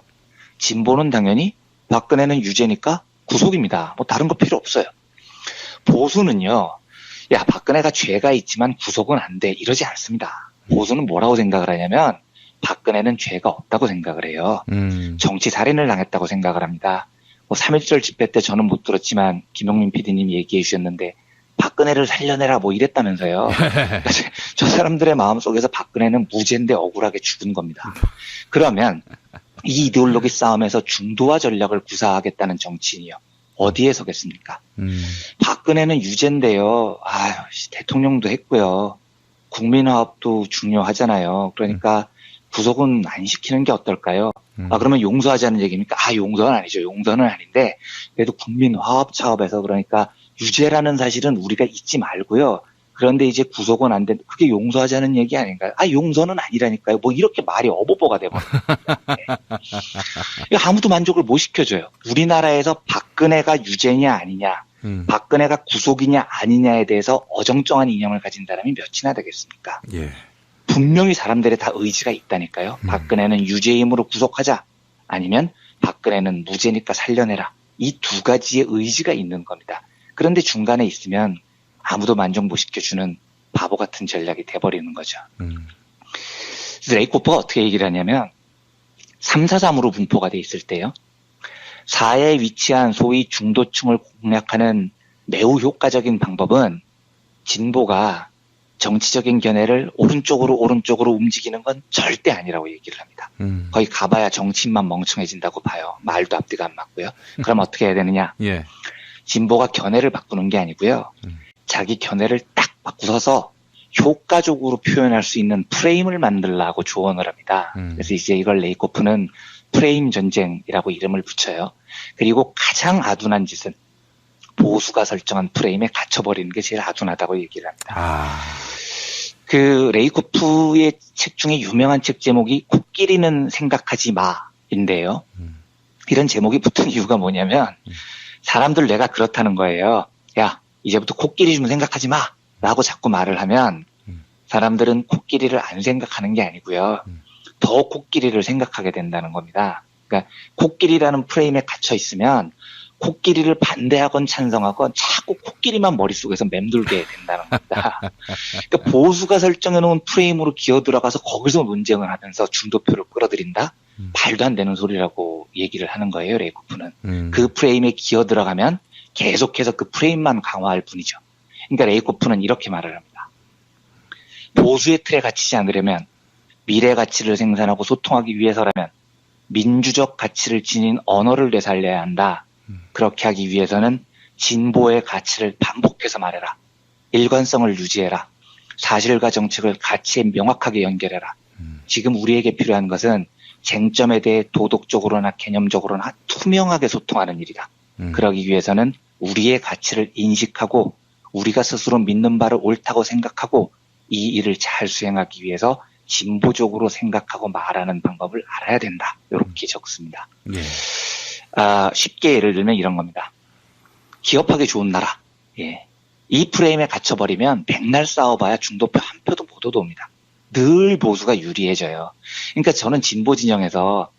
진보는 당연히 박근혜는 유죄니까 구속입니다. 뭐 다른 거 필요 없어요. 보수는요, 야, 박근혜가 죄가 있지만 구속은 안 돼. 이러지 않습니다. 보수는 뭐라고 생각을 하냐면 박근혜는 죄가 없다고 생각을 해요. 정치 살인을 당했다고 생각을 합니다. 뭐 3.1절 집회 때 저는 못 들었지만 김용민 PD님이 얘기해 주셨는데 박근혜를 살려내라 뭐 이랬다면서요. 저 사람들의 마음속에서 박근혜는 무죄인데 억울하게 죽은 겁니다. 그러면 이 이데올로기 싸움에서 중도화 전략을 구사하겠다는 정치인이요. 어디에 서겠습니까? 박근혜는 유죄인데요. 대통령도 했고요. 국민화합도 중요하잖아요. 그러니까 구속은 안 시키는 게 어떨까요? 그러면 용서하자는 얘기입니까? 용서는 아니죠. 용서는 아닌데 그래도 국민화합 차원에서 그러니까 유죄라는 사실은 우리가 잊지 말고요. 그런데 이제 구속은 안 된, 그게 용서하자는 얘기 아닌가요? 용서는 아니라니까요. 뭐 이렇게 말이 어버버가 돼버립니다. 네. 아무도 만족을 못 시켜줘요. 우리나라에서 박근혜가 유죄냐 아니냐, 박근혜가 구속이냐 아니냐에 대해서 어정쩡한 이념을 가진 사람이 몇이나 되겠습니까? 예. 분명히 사람들의 다 의지가 있다니까요. 박근혜는 유죄임으로 구속하자, 아니면 박근혜는 무죄니까 살려내라. 이 두 가지의 의지가 있는 겁니다. 그런데 중간에 있으면 아무도 만족 못 시켜주는 바보 같은 전략이 돼버리는 거죠. 그래서 레이코프가 어떻게 얘기를 하냐면 343으로 분포가 돼 있을 때요. 4에 위치한 소위 중도층을 공략하는 매우 효과적인 방법은 진보가 정치적인 견해를 오른쪽으로 움직이는 건 절대 아니라고 얘기를 합니다. 거의 가봐야 정치인만 멍청해진다고 봐요. 말도 앞뒤가 안 맞고요. 그럼 어떻게 해야 되느냐. 예. 진보가 견해를 바꾸는 게 아니고요. 자기 견해를 딱 바꾸어서 효과적으로 표현할 수 있는 프레임을 만들라고 조언을 합니다. 그래서 이제 이걸 레이코프는 프레임 전쟁이라고 이름을 붙여요. 그리고 가장 아둔한 짓은 보수가 설정한 프레임에 갇혀버리는 게 제일 아둔하다고 얘기를 합니다. 그 레이코프의 책 중에 유명한 책 제목이 코끼리는 생각하지 마인데요. 이런 제목이 붙은 이유가 뭐냐면 사람들 뇌가 그렇다는 거예요. 야, 이제부터 코끼리 좀 생각하지 마 라고 자꾸 말을 하면 사람들은 코끼리를 안 생각하는 게 아니고요. 더 코끼리를 생각하게 된다는 겁니다. 그러니까 코끼리라는 프레임에 갇혀 있으면 코끼리를 반대하건 찬성하건 자꾸 코끼리만 머릿속에서 맴돌게 된다는 겁니다. 그러니까 보수가 설정해 놓은 프레임으로 기어들어가서 거기서 논쟁을 하면서 중도표를 끌어들인다? 말도 안 되는 소리라고 얘기를 하는 거예요, 레이코프는. 그 프레임에 기어들어가면 계속해서 그 프레임만 강화할 뿐이죠. 그러니까 레이코프는 이렇게 말을 합니다. 보수의 틀에 갇히지 않으려면, 미래 가치를 생산하고 소통하기 위해서라면 민주적 가치를 지닌 언어를 되살려야 한다. 그렇게 하기 위해서는 진보의 가치를 반복해서 말해라. 일관성을 유지해라. 사실과 정책을 가치에 명확하게 연결해라. 지금 우리에게 필요한 것은 쟁점에 대해 도덕적으로나 개념적으로나 투명하게 소통하는 일이다. 그러기 위해서는 우리의 가치를 인식하고 우리가 스스로 믿는 바를 옳다고 생각하고 이 일을 잘 수행하기 위해서 진보적으로 생각하고 말하는 방법을 알아야 된다. 이렇게 적습니다. 예. 쉽게 예를 들면 이런 겁니다. 기업하기 좋은 나라. 예. 이 프레임에 갇혀버리면 백날 싸워봐야 중도표 한 표도 못 얻어옵니다. 늘 보수가 유리해져요. 그러니까 저는 진보 진영에서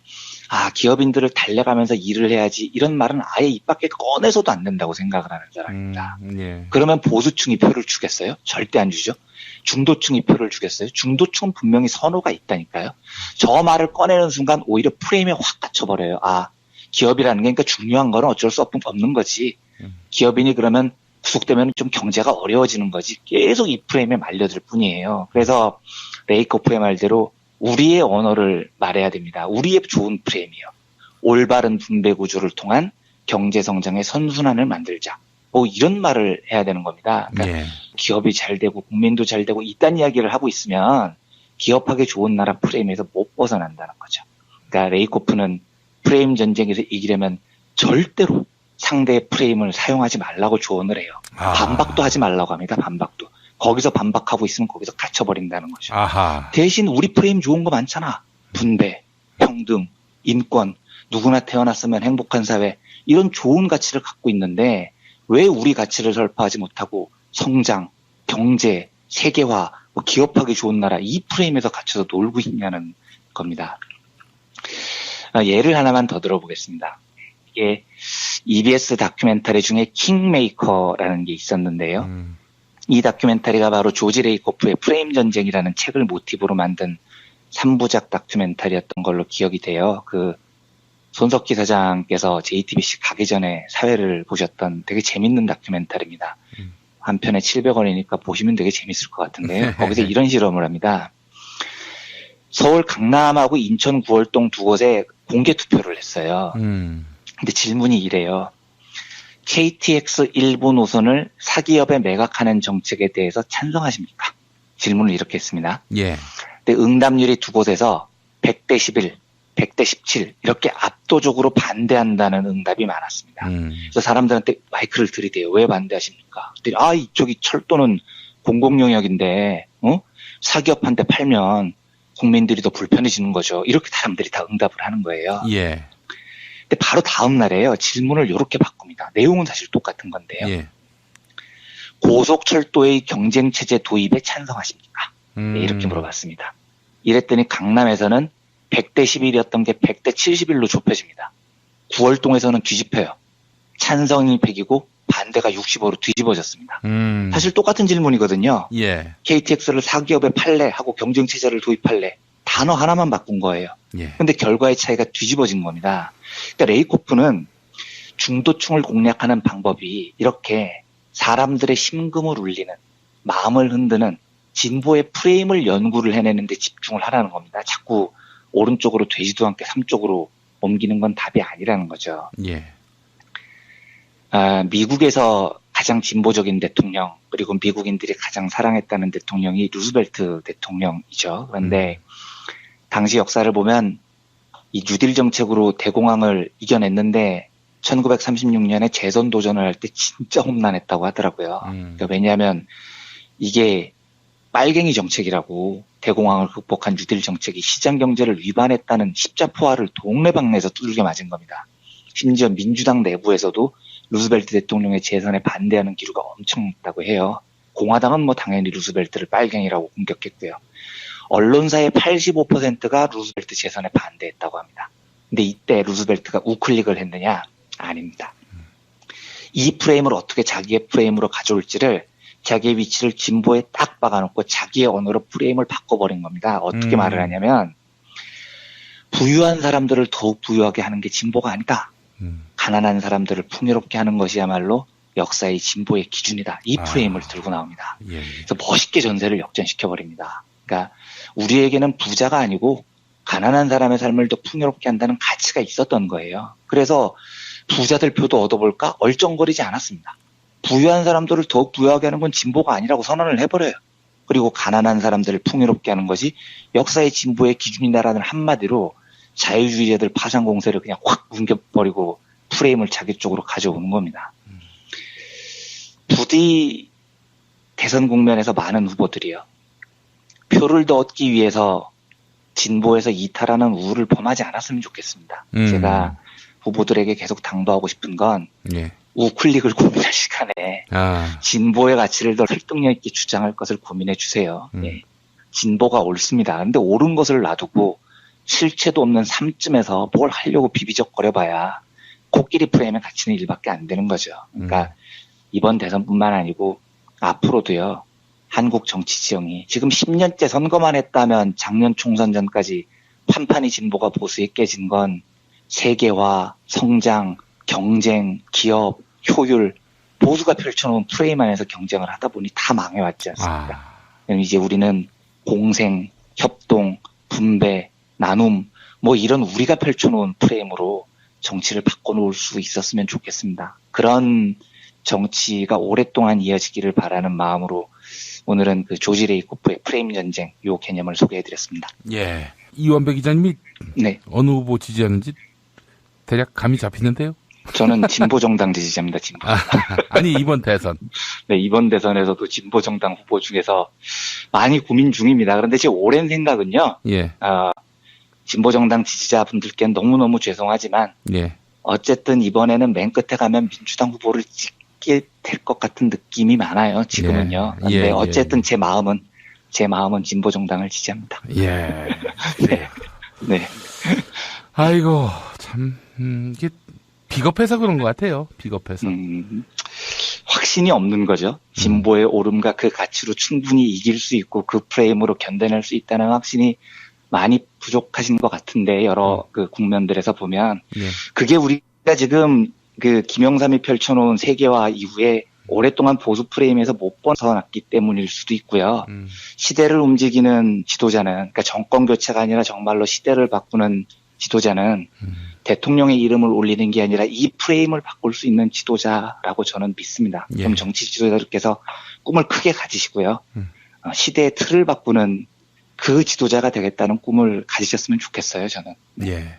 기업인들을 달래가면서 일을 해야지 이런 말은 아예 입 밖에 꺼내서도 안 된다고 생각을 하는 사람입니다. 예. 그러면 보수층이 표를 주겠어요? 절대 안 주죠. 중도층이 표를 주겠어요? 중도층은 분명히 선호가 있다니까요. 저 말을 꺼내는 순간 오히려 프레임에 확 갇혀버려요. 기업이라는 게 그러니까 중요한 거는 어쩔 수 없는 거지. 기업인이 그러면 구속되면 좀 경제가 어려워지는 거지. 계속 이 프레임에 말려들 뿐이에요. 그래서 레이코프의 말대로 우리의 언어를 말해야 됩니다. 우리의 좋은 프레임이요. 올바른 분배 구조를 통한 경제 성장의 선순환을 만들자. 이런 말을 해야 되는 겁니다. 그러니까 예. 기업이 잘 되고 국민도 잘 되고 이딴 이야기를 하고 있으면 기업하기 좋은 나라 프레임에서 못 벗어난다는 거죠. 그러니까 레이코프는 프레임 전쟁에서 이기려면 절대로 상대의 프레임을 사용하지 말라고 조언을 해요. 반박도 하지 말라고 합니다. 반박도. 거기서 반박하고 있으면 거기서 갇혀버린다는 거죠. 대신 우리 프레임 좋은 거 많잖아. 분배, 평등, 인권, 누구나 태어났으면 행복한 사회 이런 좋은 가치를 갖고 있는데 왜 우리 가치를 설파하지 못하고 성장, 경제, 세계화, 기업하기 좋은 나라 이 프레임에서 갇혀서 놀고 있냐는 겁니다. 예를 하나만 더 들어보겠습니다. 이게 EBS 다큐멘터리 중에 킹메이커라는 게 있었는데요. 이 다큐멘터리가 바로 조지 레이코프의 프레임 전쟁이라는 책을 모티브로 만든 3부작 다큐멘터리였던 걸로 기억이 돼요. 손석희 사장께서 JTBC 가기 전에 사회를 보셨던 되게 재밌는 다큐멘터리입니다. 한 편에 700원이니까 보시면 되게 재밌을 것 같은데요. 거기서 이런 실험을 합니다. 서울 강남하고 인천 구월동 두 곳에 공개 투표를 했어요. 근데 질문이 이래요. KTX 일부 노선을 사기업에 매각하는 정책에 대해서 찬성하십니까? 질문을 이렇게 했습니다. 예. 근데 응답률이 두 곳에서 100대 11, 100대 17 이렇게 압도적으로 반대한다는 응답이 많았습니다. 그래서 사람들한테 마이크를 들이대요. 왜 반대하십니까? 이쪽이 철도는 공공영역인데 사기업한테 팔면 국민들이 더 불편해지는 거죠. 이렇게 사람들이 다 응답을 하는 거예요. 예. 근데 바로 다음 날에요. 질문을 이렇게 바꿉니다. 내용은 사실 똑같은 건데요. 예. 고속철도의 경쟁체제 도입에 찬성하십니까? 네, 이렇게 물어봤습니다. 이랬더니 강남에서는 100대 11이었던 게 100대 71로 좁혀집니다. 구월동에서는 뒤집혀요. 찬성이 100이고 반대가 65로 뒤집어졌습니다. 사실 똑같은 질문이거든요. 예. KTX를 사기업에 팔래 하고 경쟁체제를 도입할래. 단어 하나만 바꾼 거예요. 그런데 결과의 차이가 뒤집어진 겁니다. 그러니까 레이코프는 중도층을 공략하는 방법이 이렇게 사람들의 심금을 울리는 마음을 흔드는 진보의 프레임을 연구를 해내는 데 집중을 하라는 겁니다. 자꾸 오른쪽으로 되지도 않게 3쪽으로 옮기는 건 답이 아니라는 거죠. 예. 미국에서 가장 진보적인 대통령 그리고 미국인들이 가장 사랑했다는 대통령이 루즈벨트 대통령이죠. 그런데 당시 역사를 보면 이 뉴딜 정책으로 대공황을 이겨냈는데 1936년에 재선 도전을 할 때 진짜 험난했다고 하더라고요. 그러니까 왜냐하면 이게 빨갱이 정책이라고 대공황을 극복한 뉴딜 정책이 시장 경제를 위반했다는 십자포화를 동네방네에서 두들겨 맞은 겁니다. 심지어 민주당 내부에서도 루즈벨트 대통령의 재선에 반대하는 기류가 엄청 있다고 해요. 공화당은 당연히 루즈벨트를 빨갱이라고 공격했고요. 언론사의 85%가 루즈벨트 재선에 반대했다고 합니다. 근데 이때 루즈벨트가 우클릭을 했느냐? 아닙니다. 이 프레임을 어떻게 자기의 프레임으로 가져올지를 자기의 위치를 진보에 딱 박아놓고 자기의 언어로 프레임을 바꿔버린 겁니다. 어떻게 말을 하냐면 부유한 사람들을 더욱 부유하게 하는 게 진보가 아니다. 가난한 사람들을 풍요롭게 하는 것이야말로 역사의 진보의 기준이다. 이 프레임을 들고 나옵니다. 예. 그래서 멋있게 전세를 역전시켜버립니다. 그러니까 우리에게는 부자가 아니고 가난한 사람의 삶을 더 풍요롭게 한다는 가치가 있었던 거예요. 그래서 부자들 표도 얻어볼까? 얼쩡거리지 않았습니다. 부유한 사람들을 더욱 부유하게 하는 건 진보가 아니라고 선언을 해버려요. 그리고 가난한 사람들을 풍요롭게 하는 것이 역사의 진보의 기준이다라는 한마디로 자유주의자들 파상 공세를 그냥 확 뭉겨버리고 프레임을 자기 쪽으로 가져오는 겁니다. 부디 대선 국면에서 많은 후보들이요. 표를 더 얻기 위해서 진보에서 이탈하는 우를 범하지 않았으면 좋겠습니다. 제가 후보들에게 계속 당부하고 싶은 건 예. 우클릭을 고민할 시간에 진보의 가치를 더 설득력 있게 주장할 것을 고민해 주세요. 예. 진보가 옳습니다. 근데 옳은 것을 놔두고 실체도 없는 삶쯤에서 뭘 하려고 비비적거려봐야 코끼리 프레임의 가치는 일밖에 안 되는 거죠. 그러니까 이번 대선뿐만 아니고 앞으로도요. 한국 정치 지형이 지금 10년째 선거만 했다면 작년 총선 전까지 판판이 진보가 보수에 깨진 건 세계화, 성장, 경쟁, 기업, 효율, 보수가 펼쳐놓은 프레임 안에서 경쟁을 하다 보니 다 망해왔지 않습니까? 이제 우리는 공생, 협동, 분배, 나눔, 뭐 이런 우리가 펼쳐놓은 프레임으로 정치를 바꿔놓을 수 있었으면 좋겠습니다. 그런 정치가 오랫동안 이어지기를 바라는 마음으로 오늘은 그 조지 레이코프의 프레임 전쟁 요 개념을 소개해드렸습니다. 예. 이원배 기자님이 네. 어느 후보 지지하는지 대략 감이 잡히는데요? 저는 진보정당 지지자입니다. 아니 이번 대선. 네, 이번 대선에서도 진보정당 후보 중에서 많이 고민 중입니다. 그런데 제 오랜 생각은요. 예. 진보정당 지지자분들께는 너무너무 죄송하지만 예. 어쨌든 이번에는 맨 끝에 가면 민주당 후보를 찍게 될 것 같은 느낌이 많아요. 지금은요. 예. 근데 어쨌든 제 마음은 진보정당을 지지합니다. 예. 네. 네. 아이고 참 이게 비겁해서 그런 것 같아요. 비겁해서. 확신이 없는 거죠. 진보의 오름과 그 가치로 충분히 이길 수 있고 그 프레임으로 견뎌낼 수 있다는 확신이 많이 부족하신 것 같은데 여러 그 국면들에서 보면 예. 그게 우리가 지금 그 김영삼이 펼쳐놓은 세계화 이후에 오랫동안 보수 프레임에서 못 벗어났기 때문일 수도 있고요. 시대를 움직이는 지도자는 그러니까 정권 교체가 아니라 정말로 시대를 바꾸는 지도자는 대통령의 이름을 올리는 게 아니라 이 프레임을 바꿀 수 있는 지도자라고 저는 믿습니다. 예. 그럼 정치 지도자들께서 꿈을 크게 가지시고요. 시대의 틀을 바꾸는 그 지도자가 되겠다는 꿈을 가지셨으면 좋겠어요, 저는. 예.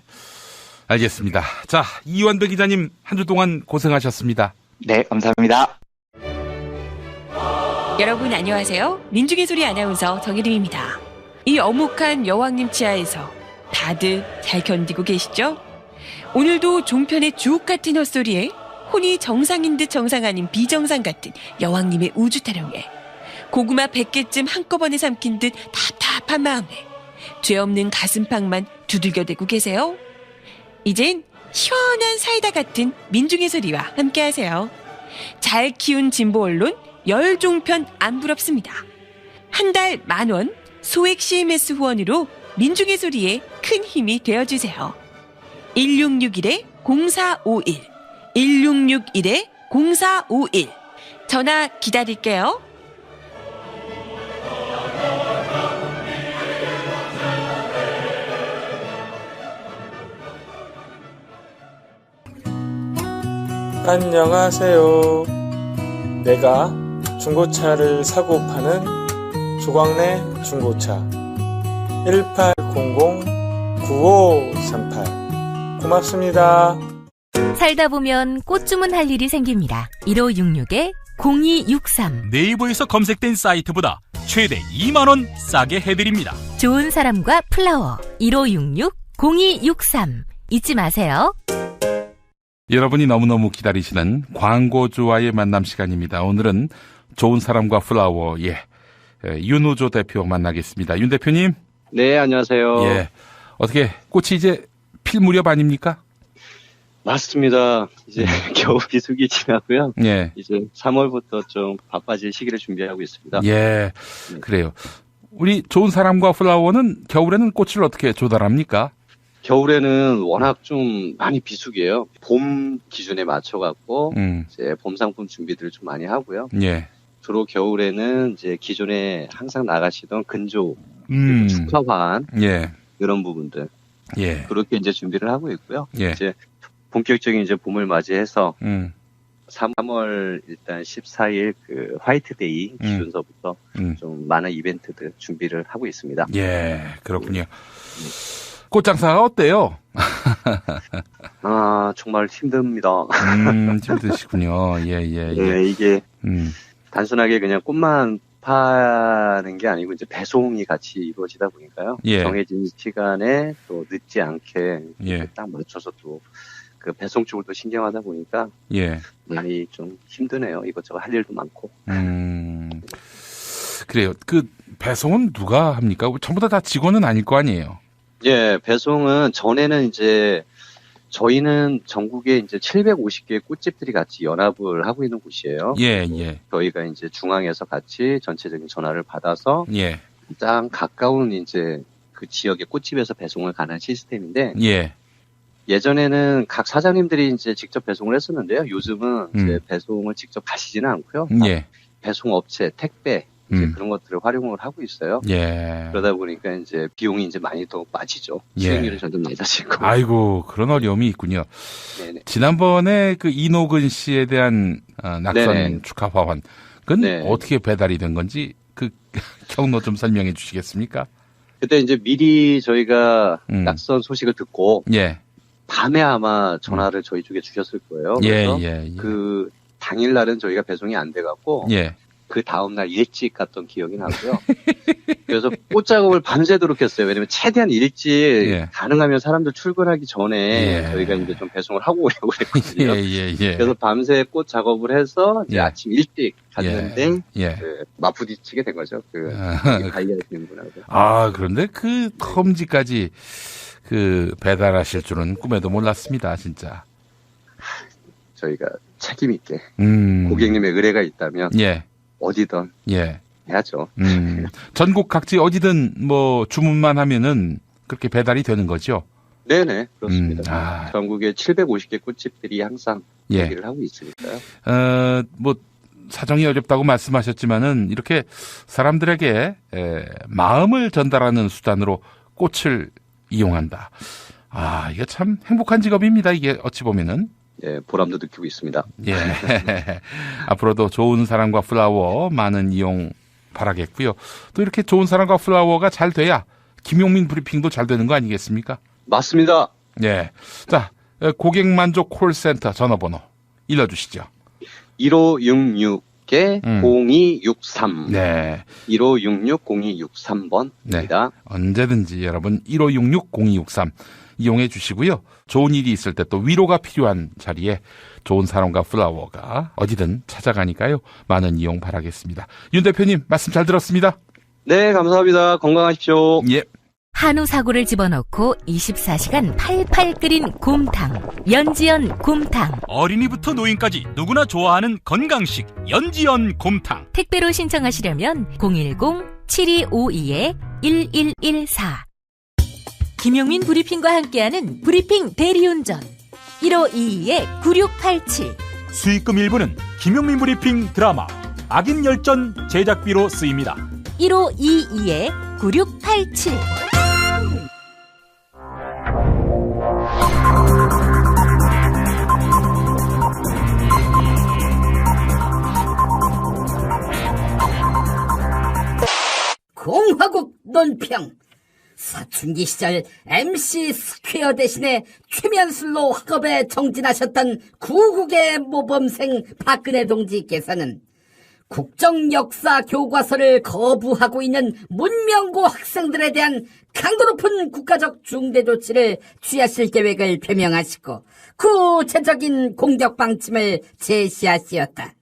알겠습니다. 자, 이원배 기자님 한 주 동안 고생하셨습니다. 네, 감사합니다. 여러분 안녕하세요. 민중의 소리 아나운서 정혜림입니다. 이 어묵한 여왕님 치하에서 다들 잘 견디고 계시죠? 오늘도 종편의 주옥 같은 헛소리에 혼이 정상인 듯 정상 아닌 비정상 같은 여왕님의 우주 타령에 고구마 100개쯤 한꺼번에 삼킨 듯 답답한 마음에 죄 없는 가슴팍만 두들겨대고 계세요. 이젠 시원한 사이다 같은 민중의 소리와 함께하세요. 잘 키운 진보 언론 열종편 안 부럽습니다. 한 달 10,000원 소액 CMS 후원으로 민중의 소리에 큰 힘이 되어주세요. 1661-0451 1661-0451 전화 기다릴게요. 안녕하세요. 내가 중고차를 사고 파는 조광래 중고차 1800-9538 고맙습니다. 살다 보면 꽃 주문할 일이 생깁니다. 1566-0263 네이버에서 검색된 사이트보다 최대 2만원 싸게 해드립니다. 좋은 사람과 플라워 1566-0263 잊지 마세요. 여러분이 너무너무 기다리시는 광고주와의 만남 시간입니다. 오늘은 좋은 사람과 플라워, 윤우조 대표 만나겠습니다. 윤 대표님. 네, 안녕하세요. 예. 어떻게 꽃이 이제 필 무렵 아닙니까? 맞습니다. 이제 겨우 비수기 지나고요. 예. 이제 3월부터 좀 바빠질 시기를 준비하고 있습니다. 예. 네. 그래요. 우리 좋은 사람과 플라워는 겨울에는 꽃을 어떻게 조달합니까? 겨울에는 워낙 좀 많이 비수기예요. 봄 기준에 맞춰갖고 이제 봄 상품 준비들을 좀 많이 하고요. 예. 주로 겨울에는 이제 기존에 항상 나가시던 근조, 축화환 이런 부분들 그렇게 이제 준비를 하고 있고요. 이제 본격적인 이제 봄을 맞이해서 3월 일단 14일 그 화이트데이 기준서부터 좀 많은 이벤트들 준비를 하고 있습니다. 예, 그렇군요. 꽃장사가 어때요? 아, 정말 힘듭니다. 힘드시군요. 예. 네, 이게 단순하게 그냥 꽃만 접하는 게 아니고 이제 배송이 같이 이루어지다 보니까요. 예. 정해진 시간에 또 늦지 않게 예. 딱 맞춰서 또 그 배송 쪽을 또 신경하다 보니까 예. 많이 좀 힘드네요. 이것저것 할 일도 많고. 그래요. 그 배송은 누가 합니까? 전부 다 직원은 아닐 거 아니에요. 예, 배송은 전에는 이제 저희는 전국에 이제 750개의 꽃집들이 같이 연합을 하고 있는 곳이에요. 예, 예. 저희가 이제 중앙에서 같이 전체적인 전화를 받아서 예. 가장 가까운 이제 그 지역의 꽃집에서 배송을 가는 시스템인데 예. 예전에는 각 사장님들이 이제 직접 배송을 했었는데요. 요즘은 이제 배송을 직접 가시지는 않고요. 예. 배송업체, 택배 이제 그런 것들을 활용을 하고 있어요. 예. 그러다 보니까 이제 비용이 이제 많이 더 빠지죠. 예. 수익률이 점점 낮아지고. 아이고, 그런 어려움이 있군요. 네네. 지난번에 그 이노근 씨에 대한 낙선 네네. 축하 화환, 그건 네. 어떻게 배달이 된 건지 그 경로 좀 설명해 주시겠습니까? 그때 이제 미리 저희가 낙선 소식을 듣고 예. 밤에 아마 전화를 저희 쪽에 주셨을 거예요. 그래서 그 당일날은 저희가 배송이 안 돼갖고 예. 그 다음날 일찍 갔던 기억이 나고요. 그래서 꽃 작업을 밤새도록 했어요. 왜냐면 최대한 일찍 가능하면 사람들 출근하기 전에 저희가 이제 좀 배송을 하고 오려고 그랬거든요. 그래서 밤새 꽃 작업을 해서 이제 아침 일찍 갔는데 그 맞부딪히게 된 거죠. 그 관리하시는 분하고. 아, 그런데 그 험지까지 그 배달하실 줄은 꿈에도 몰랐습니다, 진짜. 저희가 책임 있게 고객님의 의뢰가 있다면 어디든 해야죠. 전국 각지 어디든 뭐 주문만 하면은 그렇게 배달이 되는 거죠? 네네, 그렇습니다. 전국에 750개 꽃집들이 항상 얘기를 하고 있으니까요. 뭐 사정이 어렵다고 말씀하셨지만은 이렇게 사람들에게 마음을 전달하는 수단으로 꽃을 이용한다. 아, 이게 참 행복한 직업입니다. 이게 어찌 보면은. 예, 보람도 느끼고 있습니다. 예. 앞으로도 좋은 사람과 플라워 많은 이용 바라겠고요. 또 이렇게 좋은 사람과 플라워가 잘 돼야 김용민 브리핑도 잘 되는 거 아니겠습니까? 맞습니다. 예. 자, 고객 만족 콜센터 전화번호 일러주시죠. 1566개 0263. 네. 1566-0263번입니다. 네. 언제든지 여러분 1566-0263 이용해 주시고요. 좋은 일이 있을 때 또 위로가 필요한 자리에 좋은 사람과 플라워가 어디든 찾아가니까요. 많은 이용 바라겠습니다. 윤 대표님 말씀 잘 들었습니다. 네, 감사합니다. 건강하십시오. 예. 한우 사고를 집어넣고 24시간 팔팔 끓인 곰탕, 연지연 곰탕. 어린이부터 노인까지 누구나 좋아하는 건강식 연지연 곰탕. 택배로 신청하시려면 010-7252-1114. 김용민 브리핑과 함께하는 브리핑 대리운전 1522-9687. 수익금 일부는 김용민 브리핑 드라마 악인 열전 제작비로 쓰입니다. 1522-9687. 공화국 논평. 사춘기 시절 MC 스퀘어 대신에 최면술로 학업에 정진하셨던 구국의 모범생 박근혜 동지께서는 국정역사 교과서를 거부하고 있는 문명고 학생들에 대한 강도 높은 국가적 중대 조치를 취하실 계획을 표명하시고 구체적인 공격 방침을 제시하시었다.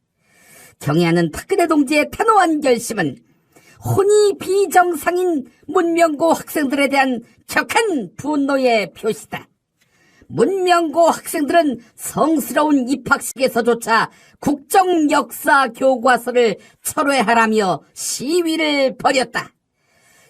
경애하는 박근혜 동지의 단호한 결심은 혼이 비정상인 문명고 학생들에 대한 격한 분노의 표시다. 문명고 학생들은 성스러운 입학식에서조차 국정역사 교과서를 철회하라며 시위를 벌였다.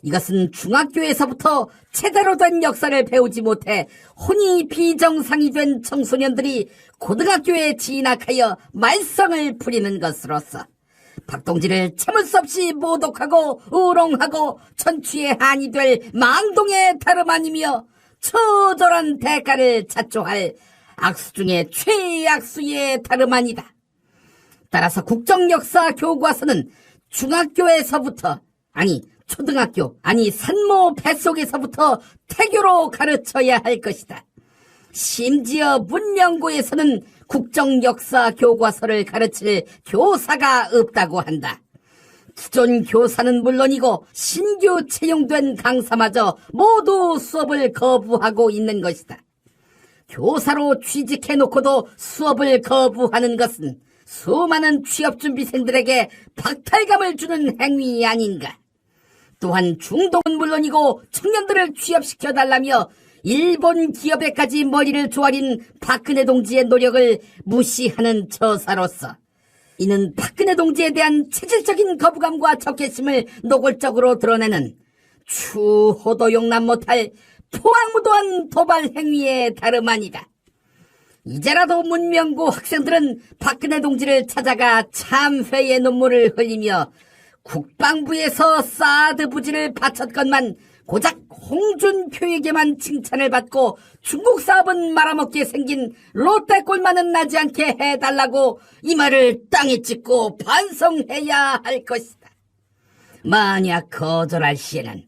이것은 중학교에서부터 제대로 된 역사를 배우지 못해 혼이 비정상이 된 청소년들이 고등학교에 진학하여 말썽을 부리는 것으로서 박동지를 참을 수 없이 모독하고 우롱하고 천추의 한이 될 망동의 다름 아니며 처절한 대가를 자초할 악수 중에 최악수의 다름 아니다. 따라서 국정역사 교과서는 중학교에서부터 초등학교 산모 뱃속에서부터 태교로 가르쳐야 할 것이다. 심지어 문명고에서는 국정역사 교과서를 가르칠 교사가 없다고 한다. 기존 교사는 물론이고 신규 채용된 강사마저 모두 수업을 거부하고 있는 것이다. 교사로 취직해놓고도 수업을 거부하는 것은 수많은 취업준비생들에게 박탈감을 주는 행위 아닌가. 또한 중동은 물론이고 청년들을 취업시켜달라며 일본 기업에까지 머리를 조아린 박근혜 동지의 노력을 무시하는 처사로서 이는 박근혜 동지에 대한 체질적인 거부감과 적개심을 노골적으로 드러내는 추호도 용납 못할 포악무도한 도발 행위에 다름 아니다. 이제라도 문명고 학생들은 박근혜 동지를 찾아가 참회의 눈물을 흘리며 국방부에서 사드 부지를 바쳤건만 고작 홍준표에게만 칭찬을 받고 중국 사업은 말아먹게 생긴 롯데골만은 나지 않게 해달라고 이 말을 땅에 찍고 반성해야 할 것이다. 만약 거절할 시에는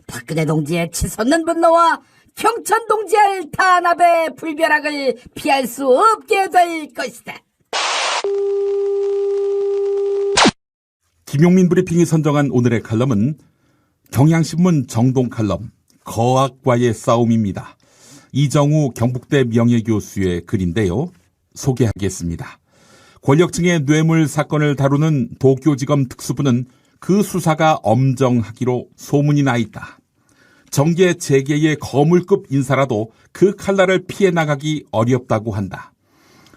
박근혜 동지의 치솟는 분노와 경천 동지의 탄압의 불벼락을 피할 수 없게 될 것이다. 김용민 브리핑이 선정한 오늘의 칼럼은 경향신문 정동 칼럼 거악과의 싸움입니다. 이정우 경북대 명예교수의 글인데요. 소개하겠습니다. 권력층의 뇌물 사건을 다루는 도쿄지검 특수부는 그 수사가 엄정하기로 소문이 나 있다. 정계 재계의 거물급 인사라도 그 칼날을 피해 나가기 어렵다고 한다.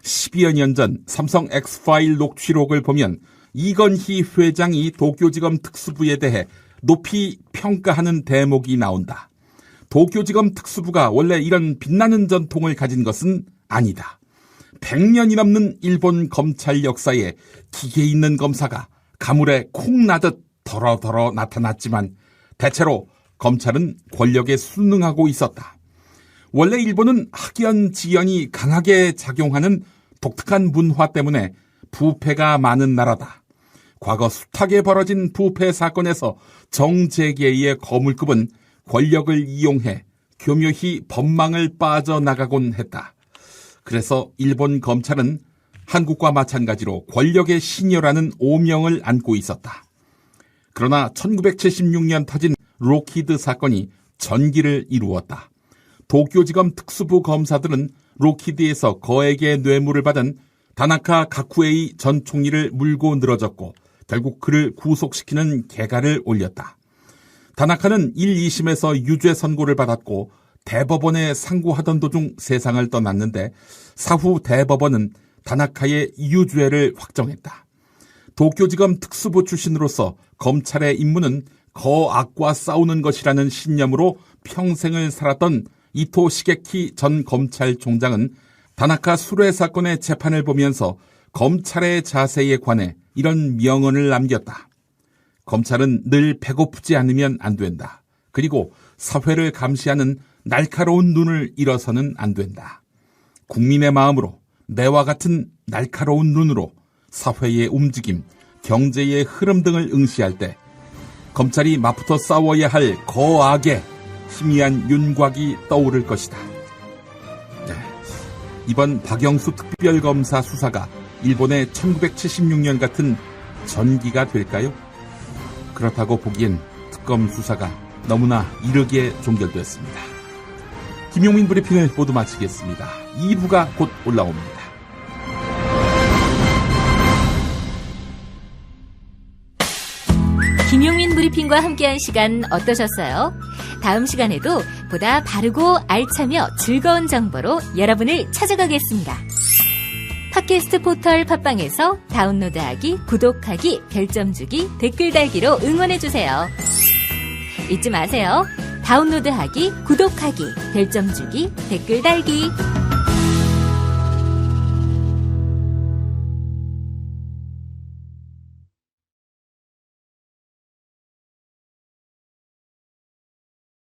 12여 년 전 삼성 X파일 녹취록을 보면 이건희 회장이 도쿄지검 특수부에 대해 높이 평가하는 대목이 나온다. 도쿄지검 특수부가 원래 이런 빛나는 전통을 가진 것은 아니다. 100년이 넘는 일본 검찰 역사에 기계 있는 검사가 가물에 콩 나듯 더러더러 나타났지만 대체로 검찰은 권력에 순응하고 있었다. 원래 일본은 학연, 지연이 강하게 작용하는 독특한 문화 때문에 부패가 많은 나라다. 과거 숱하게 벌어진 부패 사건에서 정재계의 거물급은 권력을 이용해 교묘히 법망을 빠져나가곤 했다. 그래서 일본 검찰은 한국과 마찬가지로 권력의 신여라는 오명을 안고 있었다. 그러나 1976년 터진 로키드 사건이 전기를 이루었다. 도쿄지검 특수부 검사들은 로키드에서 거액의 뇌물을 받은 다나카 가쿠에이 전 총리를 물고 늘어졌고 결국 그를 구속시키는 계가를 올렸다. 다나카는 1, 2심에서 유죄 선고를 받았고 대법원에 상고하던 도중 세상을 떠났는데 사후 대법원은 다나카의 유죄를 확정했다. 도쿄지검 특수부 출신으로서 검찰의 임무는 거악과 싸우는 것이라는 신념으로 평생을 살았던 이토 시게키 전 검찰총장은 다나카 수뢰 사건의 재판을 보면서 검찰의 자세에 관해 이런 명언을 남겼다. 검찰은 늘 배고프지 않으면 안 된다. 그리고 사회를 감시하는 날카로운 눈을 잃어서는 안 된다. 국민의 마음으로 매와 같은 날카로운 눈으로 사회의 움직임, 경제의 흐름 등을 응시할 때 검찰이 맞붙어 싸워야 할 거악의 희미한 윤곽이 떠오를 것이다. 네. 이번 박영수 특별검사 수사가 일본의 1976년 같은 전기가 될까요? 그렇다고 보기엔 특검 수사가 너무나 이르게 종결됐습니다. 김용민 브리핑을 모두 마치겠습니다. 2부가 곧 올라옵니다. 김용민 브리핑과 함께한 시간 어떠셨어요? 다음 시간에도 보다 바르고 알차며 즐거운 정보로 여러분을 찾아가겠습니다. 팟캐스트 포털 팟빵에서 다운로드하기, 구독하기, 별점 주기, 댓글 달기로 응원해주세요. 잊지 마세요. 다운로드하기, 구독하기, 별점 주기, 댓글 달기.